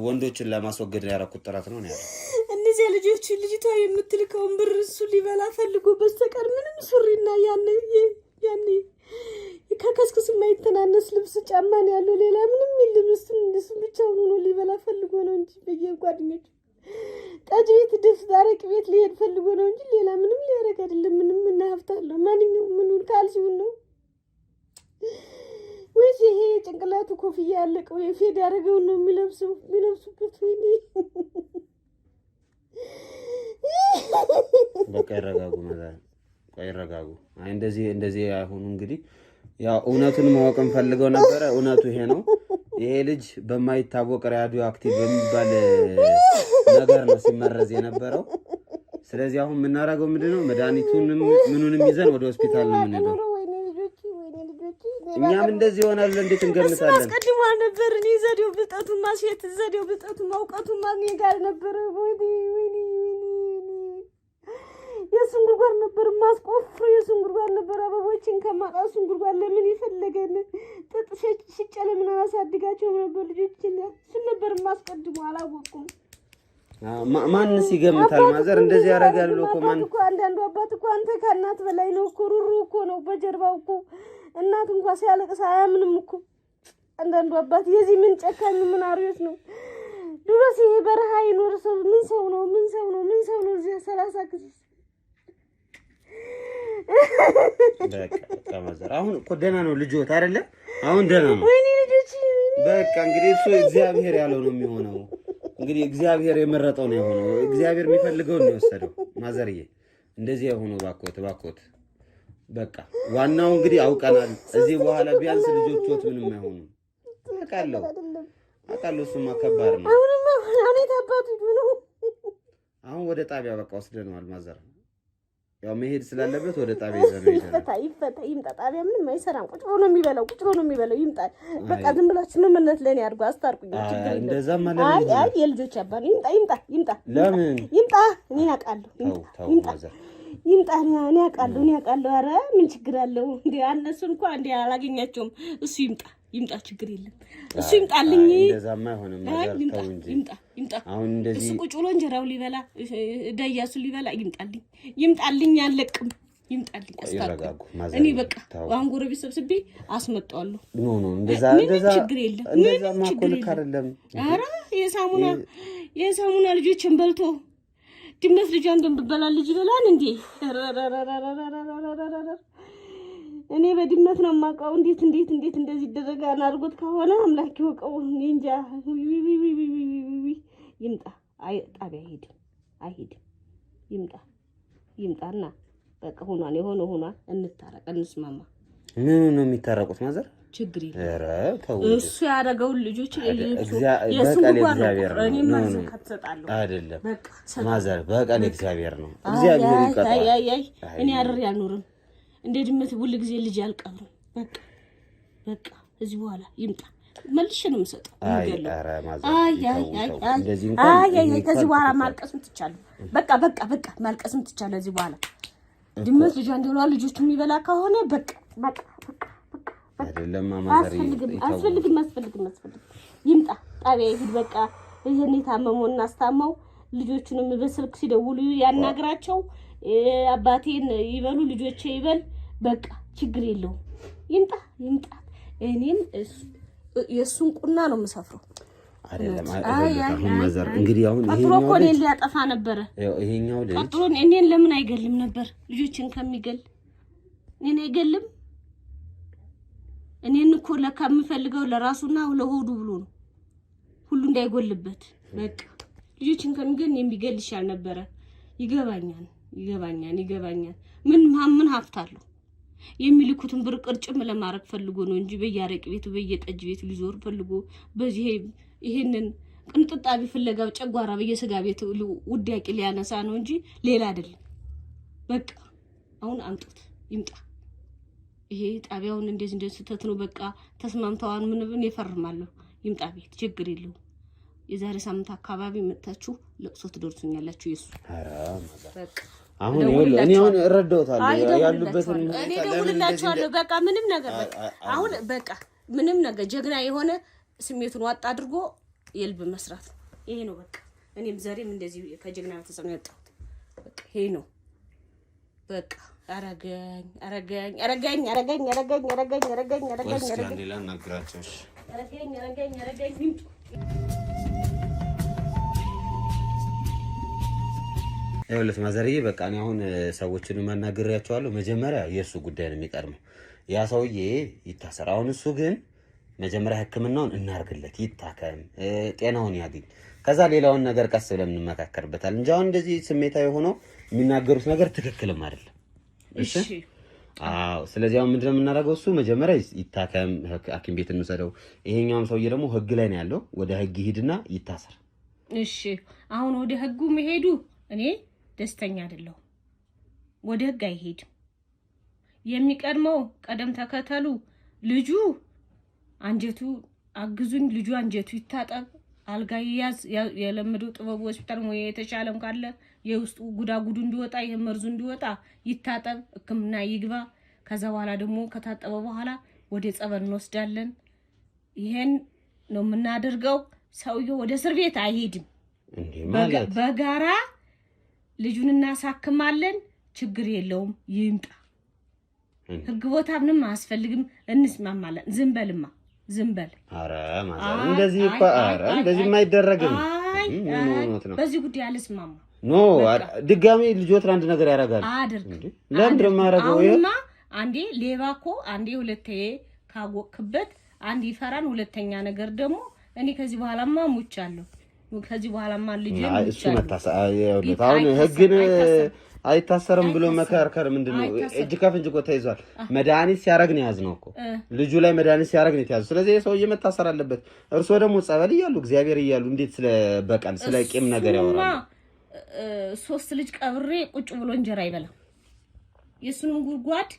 ወንዶችን ለማስወገድ ያደረኩት ጥረት ነው ያለው። እነዚህ ልጆቹ ልጅቷ የምትልከውን ብር እሱ ሊበላ ፈልጎ በስተቀር ምንም ሱሪና ያኔ ከከስክስ የማይተናነስ ልብስ ጫማን ያለው ሌላ ምንም የለም። እሱ ብቻውን ሆኖ ሊበላ ፈልጎ ነው እንጂ በየጓደኞቹ ጠጅ ቤት አረቅ ቤት ሊሄድ ፈልጎ ነው እንጂ ሌላ ምንም ሊያደርግ አይደለም። ምንም እናፍታለሁ ማንኛውም ምኑን ካልሲውን ነው ወይስ ይሄ ጭንቅላቱ ኮፍያ ያለቀው የፌድ ያደረገው ነው የሚለብሱበት? ወይኔ በቃ ይረጋጉ ማለት ይረጋጉ። አይ እንደዚህ አይሆኑ። እንግዲህ ያው እውነቱን ማወቅን ፈልገው ነበረ። እውነቱ ይሄ ነው። ይሄ ልጅ በማይታወቅ ራዲዮ አክቲቭ በሚባል ነገር ነው ሲመረዝ የነበረው። ስለዚህ አሁን የምናደርገው ምንድነው መድኃኒቱንም ምኑንም ይዘን ወደ ሆስፒታል ነው የምንሄደው። እኛም እንደዚህ ይሆናል እንዴት እንገምታለን? አስቀድሞ ነበር እኔ ዘዴው ብጠቱ ማውቀቱ ማግኘት ጋር ነበር። ወይኔ የሱን ጉድጓድ ነበር ማስቆፍሩ፣ የሱን ጉድጓድ ነበር አበቦችን ከማቃሱን ጉድጓድ ለምን ይፈልገን ጥጥ ሽጬ ለምን አሳድጋቸው ነበር ልጆችን። እሱን ነበር ማስቀድሞ አላወቁም። ማንስ ይገምታል? ማዘር እንደዚህ ያደርጋል ብሎ እኮ ማን እኮ አንዳንዱ አባት እኮ አንተ ከእናት በላይ ነው እኮ ሩሩ እኮ ነው በጀርባው እኮ እናት እንኳን ሲያለቅስ አያምንም እኮ አንዳንዱ አባት። የዚህ ምን ጨካኝ ምን አሪዮት ነው? ድሮስ ይሄ በረሃ ይኖር ሰው ምን ሰው ነው እዚህ 30 ጊዜ በቃ ማዘር አሁን እኮ ደህና ነው ልጆት አይደለ? አሁን ደህና ነው። ወይኔ ልጆች በቃ እንግዲህ እሱ እግዚአብሔር ያለው ነው የሚሆነው። እንግዲህ እግዚአብሔር የመረጠው ነው የሆነው። እግዚአብሔር የሚፈልገው ነው የወሰደው። ማዘርዬ እንደዚህ የሆነው ባኮት በቃ ዋናው እንግዲህ አውቀናል። እዚህ በኋላ ቢያንስ ልጆቹት ምንም አይሆኑም። አውቃለሁ እሱማ ከባድ ነው። አሁን የታባቱ ነው። አሁን ወደ ጣቢያ በቃ ወስደነዋል። ማዘር ያው መሄድ ስላለበት ወደ ጣቢያ ይዘነው ይሄዳል። ይምጣ። ጣቢያ ምንም አይሰራም። ቁጭ ብሎ ነው የሚበላው። ይምጣ። በቃ ዝም ብላችሁ መመለስ ለኔ አድርጎ አስታርቁኝ። ችግር የለም። እንደዛ ማለት አይ የልጆች አባል ይምጣ። ለምን ይምጣ? እኔ አውቃለሁ። ይምጣ። እኔ አውቃለሁ። ኧረ ምን ችግር አለው እንዴ? እነሱን እንኳን እንዴ አላገኛቸውም። እሱ ይምጣ። ችግር የለም። እሱ ይምጣልኝ። እንደዛማ አይሆንም። ማዘር ተው እንጂ ይምጣ። አሁን እንደዚህ እሱ ቁጭ ብሎ እንጀራው ሊበላ ደያሱ ሊበላ ይምጣልኝ። አለቅም። ይምጣልኝ አስታርቁ። እኔ በቃ አሁን ጎረቤት ሰብስቤ አስመጣዋለሁ። ኖ እንደዛ ችግር የለም እንደዛ ማኮልክ አይደለም። ኧረ የሳሙና ልጆችን በልቶ ድመት ልጇን እንደምትበላ ልጅ ይበላል እንዴ? እኔ በድመት ነው የማውቀው። እንዴት እንደዚህ ይደረጋል? አድርጎት ከሆነ አምላክ ይወቀው። እኔ እንጃ። ይምጣ። ጣቢያ አይሄድም። ይምጣና በቃ ሆኗል፣ የሆነ ሆኗል። እንታረቅ፣ እንስማማ። ምን ነው የሚታረቁት? ማዘር ችግር የለም። ኧረ ተው። እሱ ያደረገውን ልጆች እግዚአብሔር ነው። እኔ ማለት ከተሰጣለሁ አይደለም ማዘር፣ በቀል እግዚአብሔር ነው። እግዚአብሔር ይቀጣል። እኔ አድሬ አልኖርም። እንደ ድመት ሁሉ ጊዜ ልጅ አልቀብርም። በቃ እዚህ በኋላ ይምጣ። መልሼ ነው የምሰጠው። ከዚህ በኋላ ማልቀስም ትቻለሁ። በቃ ማልቀስም ትቻለሁ። እዚህ በኋላ ድመት ልጇ እንደሆነ ልጆቹ የሚበላ ከሆነ በቃ አይደለም አስፈልግም። ይምጣ፣ ጣቢያ ይሄድ። በቃ ይሄን የታመመውን እናስታመው። ልጆቹንም በስልክ ሲደውሉ ያናግራቸው። አባቴን ይበሉ፣ ልጆቼ ይበል። በቃ ችግር የለውም። ይምጣ። እኔም የእሱን ቁና ነው የምሰፍረው። አይደለም አሁን ማዘር እንግዲህ አሁን ይሄኛው እኮ እኔን ሊያጠፋ ነበረ። ይሄኛው ልጅ ቀጥሎ እኔን ለምን አይገልም ነበር? ልጆችን ከሚገል እኔን አይገልም? እኔን እኮ ለካ የምፈልገው ለራሱና ለሆዱ ብሎ ነው፣ ሁሉ እንዳይጎልበት። በቃ ልጆችን ከሚገል እኔን ቢገል ይሻል ነበረ። ይገባኛል። ምን ሀብታለሁ? የሚልኩትን ብር ቅርጭም ለማረግ ፈልጎ ነው እንጂ በየአረቂ ቤቱ በየጠጅ ቤቱ ሊዞር ፈልጎ በዚህ ይሄንን ቅንጥጣቢ ፍለጋው ጨጓራ በየስጋ ቤቱ ውዳቂ ሊያነሳ ነው እንጂ ሌላ አይደለም። በቃ አሁን አምጡት፣ ይምጣ። ይሄ ጣቢያውን እንደዚህ ስተት ነው። በቃ ተስማምተዋን ምን ይፈርማለሁ። ይምጣ ቤት፣ ችግር የለውም። የዛሬ ሳምንት አካባቢ መጣችሁ ለቅሶ ትደርሱኛላችሁ። ይሱ በቃ አሁን እኔ እረዳውታለሁ ያሉበትን እኔ ደውልላችኋለሁ። በቃ ምንም ነገር አሁን በቃ ምንም ነገር ጀግና የሆነ ስሜቱን ዋጣ አድርጎ የልብ መስራት ይሄ ነው። በቃ እኔም ዘሬም እንደዚህ ከጀግና ተሰነ ያጣሁት በቃ ይሄ ነው። በቃ አረጋኝ ይኸውልህ ማዘርዬ፣ በቃ እኔ አሁን ሰዎችን ማናገሪያቸዋለሁ። መጀመሪያ የእሱ ጉዳይ ነው የሚቀድመው። ያ ሰውዬ ይታሰር። አሁን እሱ ግን መጀመሪያ ሕክምናውን እናርግለት፣ ይታከም፣ ጤናውን ያገኝ። ከዛ ሌላውን ነገር ቀስ ብለን እንመካከርበታል እንጂ አሁን እንደዚህ ስሜታዊ ሆኖ የሚናገሩት ነገር ትክክልም አይደለም። እሺ? አዎ። ስለዚህ አሁን ምንድነው የምናደርገው? እሱ መጀመሪያ ይታከም፣ ሐኪም ቤት እንውሰደው። ይሄኛውም ሰውዬ ደግሞ ሕግ ላይ ነው ያለው። ወደ ሕግ ይሂድና ይታሰር። እሺ። አሁን ወደ ሕጉ መሄዱ እኔ ደስተኛ አይደለሁም። ወደ ሕግ አይሄድም። የሚቀድመው ቀደም ተከተሉ። ልጁ አንጀቱ አግዙኝ፣ ልጁ አንጀቱ ይታጠብ፣ አልጋ ይያዝ፣ የለመደው ጥበቡ ሆስፒታል ወይ የተሻለም ካለ የውስጡ ጉዳጉዱ እንዲወጣ የመርዙ እንዲወጣ ይታጠብ፣ ሕክምና ይግባ። ከዛ በኋላ ደግሞ ከታጠበ በኋላ ወደ ጸበል እንወስዳለን። ይሄን ነው የምናደርገው። ሰውየው ወደ እስር ቤት አይሄድም። በጋራ ልጁን እናሳክማለን። ችግር የለውም። ይምጣ። ሕግ ቦታ ምንም አያስፈልግም። እንስማማለን። ዝም በል። ኧረ ማዘር እንደዚህ እኮ እንደዚህ የማይደረግም። በዚህ ጉዳይ አልስማማ። ኖ ድጋሜ ልጆት አንድ ነገር ያደርጋል። ለምንድን ነው የማደርገው? አንዴ ሌባ እኮ አንዴ ሁለቴ ካወቅክበት አንዴ ይፈራን። ሁለተኛ ነገር ደግሞ እኔ ከዚህ በኋላማ ሙቻለሁ። ከዚህ በኋላማ ልጅ እሱ አሁን ሕግን አይታሰርም ብሎ መከርከር ምንድነው? እጅ ከፍንጅ እኮ ተይዟል። መድኃኒት ሲያረግ ነው ያዝነው እኮ ልጁ ላይ መድኃኒት ሲያረግ ነው የተያዘው። ስለዚህ የሰውዬ መታሰር አለበት። እርሶ ደግሞ ጸበል እያሉ እግዚአብሔር እያሉ እንዴት ስለ በቀል ስለ ቂም ነገር ያወራሉ? 3 ልጅ ቀብሬ ቁጭ ብሎ እንጀራ አይበላም። የሱንም ጉድጓድ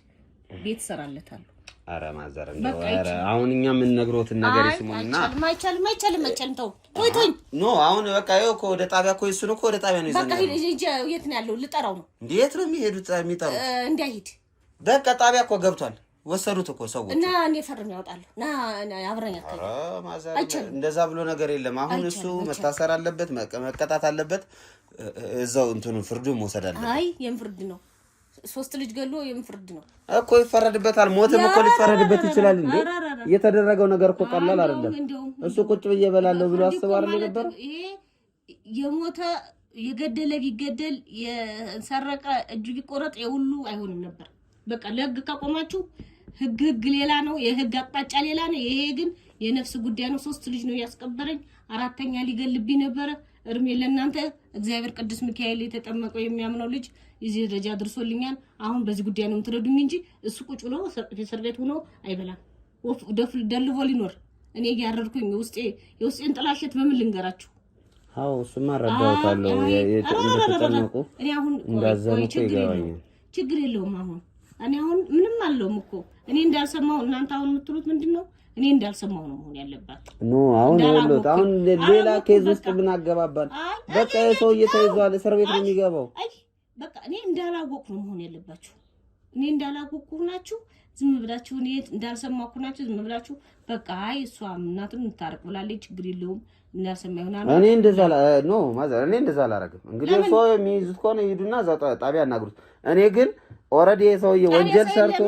ቤት ሰራለታለሁ። ኧረ ማዘር እንደው ኧረ አሁን እኛ ምን ነግሮትን ነገር ይስሙና አይቻልም። ተው ቆይቶኝ ኖ አሁን በቃ ይኸው እኮ ወደ ጣቢያ እኮ እሱን እኮ ወደ ጣቢያ ነው ይዘን። በቃ የት ነው ያለው? ልጠራው ነው። እንዴት ነው የሚሄዱት? የሚጠሩት እንዳይሄድ በቃ ጣቢያ እኮ ገብቷል። ወሰዱት እኮ ሰዎች እና እኔ ፈርም ያወጣለሁ ና አብረኛ ኧረ ማዘር እንደዛ ብሎ ነገር የለም። አሁን እሱ መታሰር አለበት፣ መቀጣት አለበት። እዛው እንትኑን ፍርዱን መውሰድ አለበት። አይ የም ፍርድ ነው ሶስት ልጅ ገሎ የምፍርድ ነው እኮ ይፈረድበታል። ሞትም እኮ ሊፈረድበት ይችላል እንዴ? የተደረገው ነገር እኮ ቀላል አይደለም። እሱ ቁጭ ብዬ እበላለሁ ብሎ አስቦ አይደል ነበር። ይሄ የሞተ የገደለ ቢገደል የሰረቀ እጁ ቢቆረጥ የሁሉ አይሆንም ነበር። በቃ ለህግ ካቆማችሁ ህግ ሌላ ነው፣ የህግ አቅጣጫ ሌላ ነው። ይሄ ግን የነፍስ ጉዳይ ነው። 3 ልጅ ነው ያስቀበረኝ፣ 4ኛ ሊገልብኝ ነበር። እርሜ ለእናንተ እግዚአብሔር ቅዱስ ሚካኤል የተጠመቀው የሚያምነው ልጅ እዚህ ደረጃ አድርሶልኛል። አሁን በዚህ ጉዳይ ነው የምትረዱኝ እንጂ እሱ ቁጭ ብሎ እስር ቤት ሆኖ አይበላም። ደልቦ ሊኖር እኔ ያረርኩኝ የውስጤን ጥላሸት በምን ልንገራችሁ? አዎ እሱማ አረጋውታለሁ። እንደተጨነቁ እኔ አሁን እንዳዘንኩ ይገባኛል። ችግር የለውም። አሁን እኔ አሁን ምንም አልለውም እኮ እኔ እንዳልሰማው እናንተ አሁን የምትሉት ምንድነው? እኔ እንዳልሰማው ነው መሆን ያለባት። አሁን ይኸውልህ አሁን ሌላ ኬዝ ውስጥ ምን አገባባን? በቃ ሰው እየተይዟል እስር ቤት ነው የሚገባው። በቃ እኔ እንዳላወቅኩ ነው መሆን ያለባችሁ። እኔ እንዳላወቅኩ ናችሁ ዝም ብላችሁ እኔ እንዳልሰማኩ ናችሁ ዝም ብላችሁ በቃ እሷ እናቱን እንታረቅ ብላለች ችግር የለውም እናሰማ ይሆናል። እኔ እንደዛ ነው ማዘር፣ እኔ እንደዛ አላረግም። እንግዲህ ሰው የሚይዙት ከሆነ ይሄዱና እዛው ጣቢያ ያናግሩት። እኔ ግን ኦሬዲ ሰውዬ ወንጀል ሰርቶ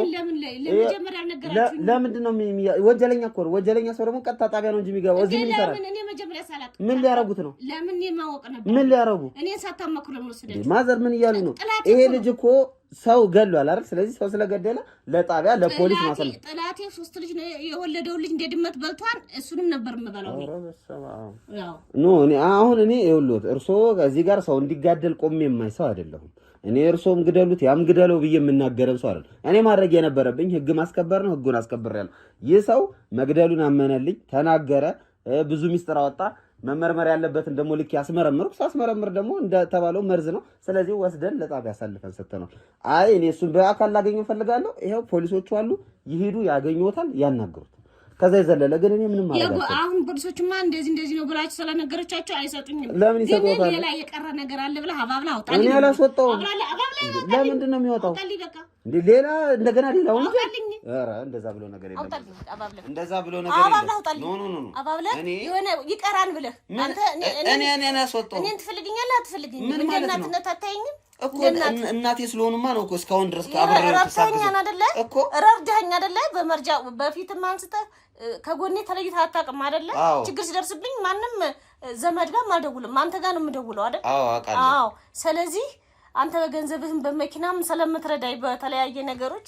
ለምንድን ነው ወንጀለኛ እኮ ነው። ወንጀለኛ ሰው ደግሞ ቀጥታ ጣቢያ ነው እንጂ የሚገባው እዚህ ምን ይሰራል? እኔ መጀመሪያ ሳላቅ ምን ሊያረጉት ነው? ለምን የማወቅ ነበር? ምን ሊያረጉ? እኔ ሳታማክሩ ለምን ወሰደች? ማዘር ምን እያሉ ነው? ይሄ ልጅ እኮ ሰው ገሏል አይደል? ስለዚህ ሰው ስለገደለ ለጣቢያ ለፖሊስ ማሰል ጥላቴ 3 ልጅ ነው የወለደው ልጅ እንደ ድመት በልቷን እሱንም ነበር የምበላው ነው። እኔ አሁን እኔ ይኸውልዎት እርሶ እዚህ ጋር ሰው እንዲጋደል ቆሜ የማይሰው አይደለሁም። እኔ እርሶም ግደሉት ያም ግደለው ብዬ የምናገረው ሰው አይደል። እኔ ማድረግ የነበረብኝ ህግ ማስከበር ነው። ህጉን አስከብሬያለሁ። ይህ ሰው መግደሉን አመነልኝ፣ ተናገረ፣ ብዙ ሚስጥር አወጣ። መመርመር ያለበትን ደግሞ ልክ ያስመረምሩ። ሳስመረምር ደግሞ እንደተባለው መርዝ ነው። ስለዚህ ወስደን ለጣቢያ አሳልፈን ሰጥተናል። አይ እኔ እሱን በአካል ላገኘው ፈልጋለሁ። ይሄው ፖሊሶቹ አሉ፣ ይሄዱ ያገኙታል፣ ያናግሩት። ከዛ ይዘለለ ግን እኔ ምንም አላደረኩም። አሁን ፖሊሶችማ እንደዚህ ነው ብላችሁ ስለነገረቻቸው አይሰጡኝም። ለምን ይሰጡታል? ሌላ የቀረ ነገር አለ ብለህ አባብላ አውጣልኝ። እኔ አላስወጣውም። ለምንድን ነው የሚወጣው? እንዴ ሌላ እንደገና ሌላ ወንጀል? ኧረ እንደዛ ብሎ ነገር የለም። እንደዛ ብሎ ነገር የለም። ኖ አባብላ የሆነ ይቀራል ብለህ አንተ እኔ አስወጣው። እኔን ትፈልግኛለህ አትፈልግኝም? ምን እናትነት አታየኝም እኮ እናቴ ስለሆኑማ ነው እኮ እስካሁን ድረስ አብሬ ረድተኸኝ አይደለ እኮ ረድተኸኝ አይደለ? በመርጃ በፊትም አንስተህ ከጎኔ ተለይተህ አታውቅም አይደለ? ችግር ሲደርስብኝ ማንም ዘመድ ጋር አልደውልም፣ አንተ ጋር ነው የምደውለው አይደል? አዎ። ስለዚህ አንተ በገንዘብህም በመኪናም ስለምትረዳይ በተለያየ ነገሮች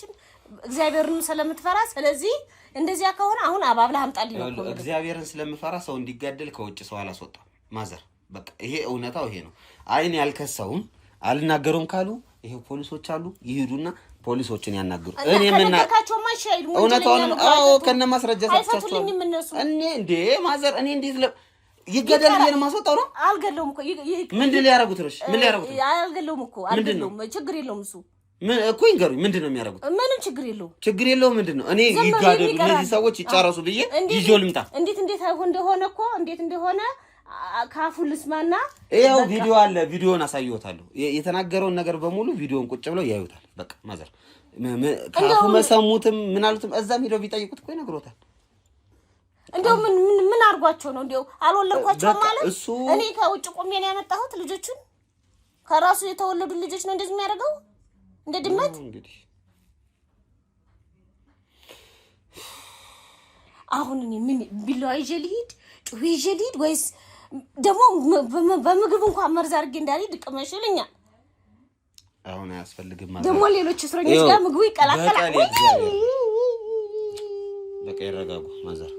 እግዚአብሔርን ስለምትፈራ ስለዚህ እንደዚያ ከሆነ አሁን አባብለህ አምጣልኝ ነው እኮ። እግዚአብሔርን ስለምፈራ ሰው እንዲጋደል ከውጭ ሰው አላስወጣም ማዘር። በቃ ይሄ እውነታው ይሄ ነው። አይን ያልከሰውን አልናገሩም ካሉ ይሄ ፖሊሶች አሉ፣ ይሄዱና ፖሊሶችን ያናግሩ። እኔ ምን እውነታውን ከነ ማስረጃ ሰጥቷቸው እኔ እንዴ ማዘር እኔ እንዴት ይገደል ብዬ ነው የማስወጣው ነው? አልገለውም እኮ ምንድን ሊያረጉት ነው? ምን ሊያረጉት? አልገለውም እኮ አልገለውም። ችግር የለውም እሱ ምን እኮ ይንገሩኝ፣ ምንድን ነው የሚያረጉት? ምንም ችግር የለውም። ችግር የለውም። ምንድን ነው እኔ ይጋደሉ እነዚህ ሰዎች ይጫረሱ ብዬ ይዤው ልምጣ? እንዴት እንደሆነ እኮ እንዴት እንደሆነ ካፉ ልስማና ይሄው ቪዲዮ አለ። ቪዲዮውን አሳይዎታለሁ። የተናገረውን ነገር በሙሉ ቪዲዮውን ቁጭ ብለው ያዩታል። በቃ ማዘር ካፉ መሰሙትም ምን አሉትም እዛም ሄደው ቢጠይቁት እኮ ይነግሮታል። እንደው ምን አርጓቸው ነው? እንደው አልወለድኳቸው ማለት እኔ ከውጭ ቆሜ ነው ያመጣሁት ልጆቹን። ከራሱ የተወለዱ ልጆች ነው እንደዚህ የሚያደርገው እንደ ድመት። እንግዲህ አሁን እኔ ምን ቢላዋ ይዤ ልሂድ፣ ጩቤ ይዤ ልሂድ ወይስ ደግሞ በምግብ እንኳን መርዝ አድርጌ እንዳልሄድ ቅመሽ ይለኛል። አሁን አያስፈልግም ማለት ደግሞ ሌሎች እስረኞች ጋር ምግቡ ይቀላቀላል። በቃ ይረጋጉ ማዘር።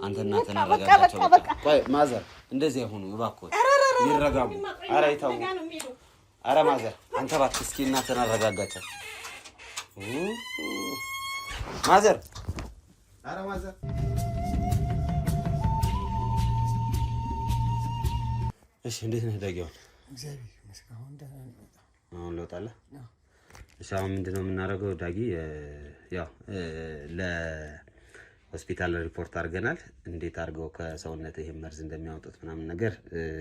አንተና ተናረጋጋቸው። በቃ ቆይ ማዘር እንደዚህ አይሆኑ እባክህ፣ ይረጋጉ። ኧረ ይተው። ኧረ ማዘር አንተ እባክህ እስኪ እናንተን አረጋጋቸው ማዘር። ኧረ ማዘር እሺ፣ እንዴት ነህ ዳጊውን? እግዚአብሔር ይመስገን አሁን ደህና ነኝ። አሁን ለውጥ አለ? እሺ፣ አሁን ምንድነው የምናደርገው ዳጊ? ያው ሆስፒታል ሪፖርት አድርገናል። እንዴት አድርገው ከሰውነት ይሄ መርዝ እንደሚያወጡት ምናምን ነገር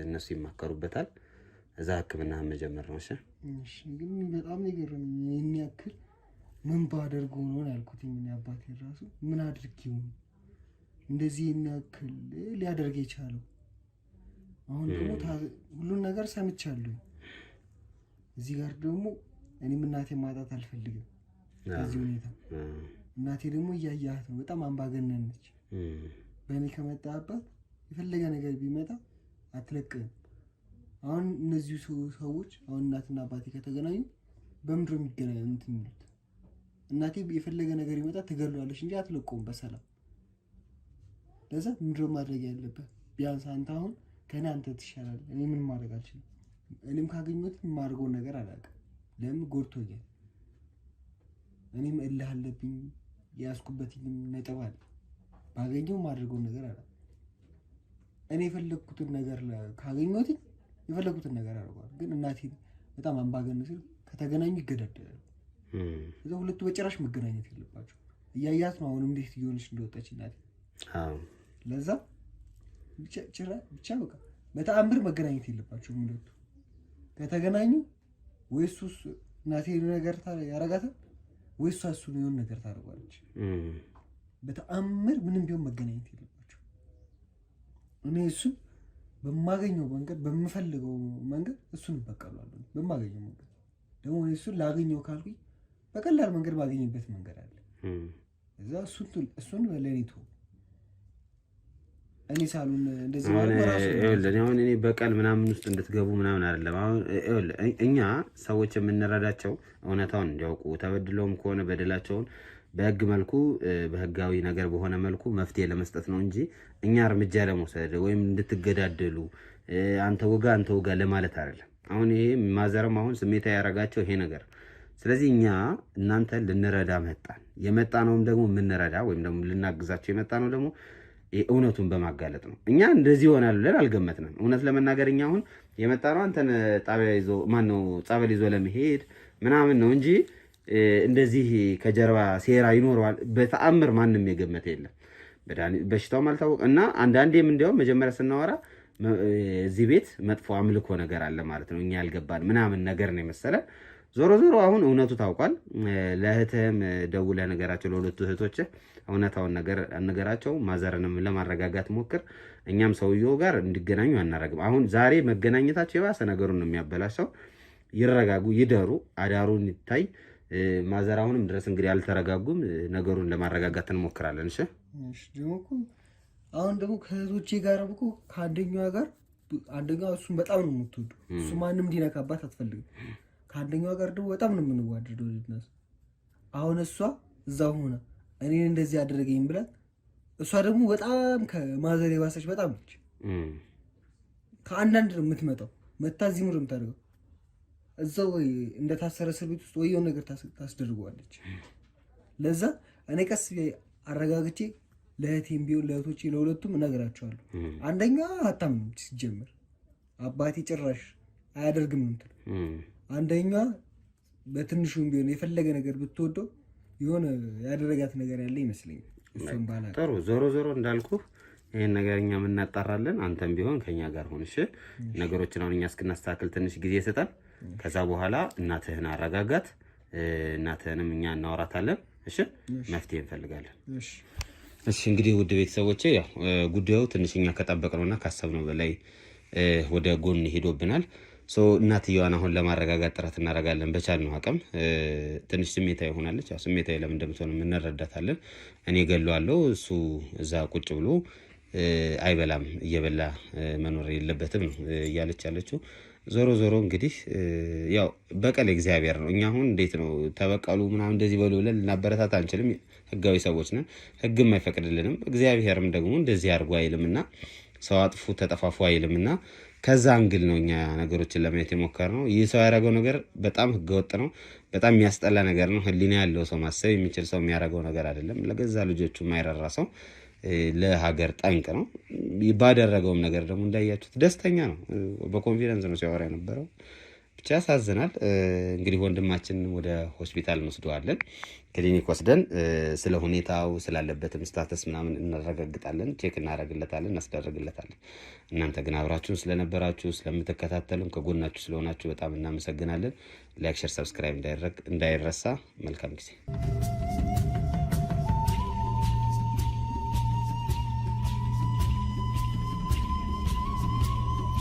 እነሱ ይማከሩበታል። እዛ ሕክምና መጀመር ነው። እሺ እሺ። ግን በጣም የገረመኝ ይሄን ያክል ምን ባደርገው ነው ያልኩት። ምን አባቴ ራሱ ምን አድርጌው እንደዚህ ይሄን ያክል ሊያደርግ የቻለው? አሁን ደግሞ ሁሉን ነገር ሰምቻለሁ። እዚህ ጋር ደግሞ እኔም እናቴን ማጣት አልፈልግም በዚህ ሁኔታ። እናቴ ደግሞ እያያት ነው፣ በጣም አምባገነን ነች። በእኔ ከመጣባት የፈለገ ነገር ቢመጣ አትለቅም። አሁን እነዚህ ሰዎች አሁን እናትና አባቴ ከተገናኙ በምድር የሚገናኙ እንትን የሚሉት እናቴ የፈለገ ነገር ይመጣ ትገለዋለች እንጂ አትለቀውም በሰላም። ለዛ ምንድነው ማድረግ ያለበት? ቢያንስ አንተ አሁን ከኔ አንተ ትሻላለህ። እኔ ምን ማድረግ አልችልም። እኔም ካገኘሁት የማደርገው ነገር አላውቅም። ለምን ጎድቶኛል። እኔም እልህ አለብኝ፣ ያስኩበት ነጥብ አለ። ባገኘው የማደርገው ነገር አለ። እኔ የፈለኩትን ነገር ካገኘሁት የፈለኩትን ነገር አደርጋለሁ። ግን እናቴ በጣም አምባገነን ስል ከተገናኙ ይገዳደላሉ። እዛ ሁለቱ በጭራሽ መገናኘት የለባቸው። እያያት ነው አሁን እንዴት እየሆነች እንደወጣች እናቴ። ለዛ ብቻ በቃ በተአምር መገናኘት የለባቸውም ሁለቱ። ከተገናኙ ወይ እሱስ እናቴ ነገር ያረጋታል ወይ እሷ እሱን የሆነ ነገር ታደርጓለች። በተአምር ምንም ቢሆን መገናኘት የለባቸው። እኔ እሱን በማገኘው መንገድ በምፈልገው መንገድ እሱን እበቀላለሁ። በማገኘው መንገድ ደግሞ እሱን ላገኘው ካልኩኝ በቀላል መንገድ ማገኝበት መንገድ አለ። እዛ እሱን ለኔ ተው። እኔ ሳሉን እንደዚህ አሁን እኔ በቀል ምናምን ውስጥ እንድትገቡ ምናምን አይደለም። አሁን እኛ ሰዎች የምንረዳቸው እውነታውን እንዲያውቁ ተበድለውም ከሆነ በደላቸውን በህግ መልኩ በህጋዊ ነገር በሆነ መልኩ መፍትሄ ለመስጠት ነው እንጂ እኛ እርምጃ ለመውሰድ ወይም እንድትገዳደሉ አንተ ወጋ ለማለት አይደለም። አሁን ይሄ ማዘርም አሁን ስሜታ ያረጋቸው ይሄ ነገር። ስለዚህ እኛ እናንተ ልንረዳ የመጣ ነውም ደግሞ የምንረዳ ወይም ደግሞ ልናግዛቸው የመጣ ነው ደግሞ እውነቱን በማጋለጥ ነው። እኛ እንደዚህ ይሆናል ብለን አልገመትንም። እውነት ለመናገር እኛ አሁን የመጣ ነው አንተን ጣቢያ ይዞ ጸበል ይዞ ለመሄድ ምናምን ነው እንጂ እንደዚህ ከጀርባ ሴራ ይኖረዋል በተአምር ማንም የገመተ የለም። በሽታውም አልታወቀ እና አንዳንዴም እንዲያውም መጀመሪያ ስናወራ እዚህ ቤት መጥፎ አምልኮ ነገር አለ ማለት ነው እኛ ያልገባን ምናምን ነገር ነው የመሰለ። ዞሮ አሁን እውነቱ ታውቋል። ለእህትህም ደውለህ ነገራቸው፣ ለሁለቱ እህቶችህ እውነታውን ነገራቸው። ማዘርንም ለማረጋጋት ሞክር። እኛም ሰውየው ጋር እንዲገናኙ አናረግም። አሁን ዛሬ መገናኘታቸው የባሰ ነገሩን ነው የሚያበላሸው። ይረጋጉ፣ ይደሩ፣ አዳሩን ይታይ። ማዘር አሁንም ድረስ እንግዲህ አልተረጋጉም። ነገሩን ለማረጋጋት እንሞክራለን። እሺ አሁን ደግሞ ከእህቶቼ ጋር እኮ አንደኛዋ እሱን በጣም ነው የምትወዱ። እሱ ማንም እንዲነካባት አትፈልግም። ከአንደኛዋ ጋር ደግሞ በጣም ነው የምንዋደደው። አሁን እሷ እዛ ሆነ እኔን እንደዚህ አደረገኝ ብላት፣ እሷ ደግሞ በጣም ከማዘር የባሰች በጣም ነች። ከአንዳንድ ነው የምትመጣው። መታ እዚህ ምር የምታደርገው እዛው ወይ እንደታሰረ እስር ቤት ውስጥ ወይ የሆነ ነገር ታስደርገዋለች። ለዛ እኔ ቀስ አረጋግቼ ለእህቴም ቢሆን ለእህቶቼ ለሁለቱም እነግራቸዋለሁ። አንደኛዋ አታምንም ሲጀምር፣ አባቴ ጭራሽ አያደርግም እንትን። አንደኛዋ በትንሹም ቢሆን የፈለገ ነገር ብትወደው የሆነ ያደረጋት ነገር ያለ ይመስለኛል። እሱም ባላ ጥሩ። ዞሮ እንዳልኩ ይሄን ነገር እኛ እናጣራለን። አንተም ቢሆን ከኛ ጋር ሆነሽ ነገሮችን አሁን እኛ እስክናስተካክል ትንሽ ጊዜ ሰጣን። ከዛ በኋላ እናትህን አረጋጋት። እናትህንም እኛ እናወራታለን። እሺ፣ መፍትሄ እንፈልጋለን። እሺ እንግዲህ ውድ ቤተሰቦቼ ያው ጉዳዩ ትንሽኛ ከጠበቅነውና ካሰብነው በላይ ወደ ጎን ሄዶብናል። እናትየዋን አሁን ለማረጋጋት ጥረት እናደርጋለን በቻልነው አቅም። ትንሽ ስሜታዊ ሆናለች። ያው ስሜታዊ ለምን እንደምትሆን እንረዳታለን። እኔ ገለዋለሁ፣ እሱ እዛ ቁጭ ብሎ አይበላም፣ እየበላ መኖር የለበትም ነው እያለች ያለችው። ዞሮ እንግዲህ ያው በቀል እግዚአብሔር ነው። እኛ አሁን እንዴት ነው ተበቀሉ ምናምን እንደዚህ በሉ ብለን ልናበረታት አንችልም። ህጋዊ ሰዎች ነን፣ ህግም አይፈቅድልንም። እግዚአብሔርም ደግሞ እንደዚህ አድርጎ አይልምና ሰው አጥፉ ተጠፋፉ አይልምና ከዛ አንግል ነው እኛ ነገሮችን ለማየት የሞከርነው። ይህ ሰው ያደረገው ነገር በጣም ህገወጥ ነው፣ በጣም የሚያስጠላ ነገር ነው። ህሊና ያለው ሰው ማሰብ የሚችል ሰው የሚያደርገው ነገር አይደለም። ለገዛ ልጆቹ የማይራራ ሰው ለሀገር ጠንቅ ነው። ባደረገውም ነገር ደግሞ እንዳያችሁት ደስተኛ ነው። በኮንፊደንስ ነው ሲያወራ የነበረው። ብቻ ያሳዝናል። እንግዲህ ወንድማችን ወደ ሆስፒታል እንወስደዋለን። ክሊኒክ ወስደን ስለ ሁኔታው ስላለበትም ስታተስ ምናምን እናረጋግጣለን፣ ቼክ እናደርግለታለን፣ እናስደርግለታለን። እናንተ ግን አብራችሁን ስለነበራችሁ ስለምትከታተሉም ከጎናችሁ ስለሆናችሁ በጣም እናመሰግናለን። ላይክ፣ ሼር፣ ሰብስክራይብ እንዳይረሳ። መልካም ጊዜ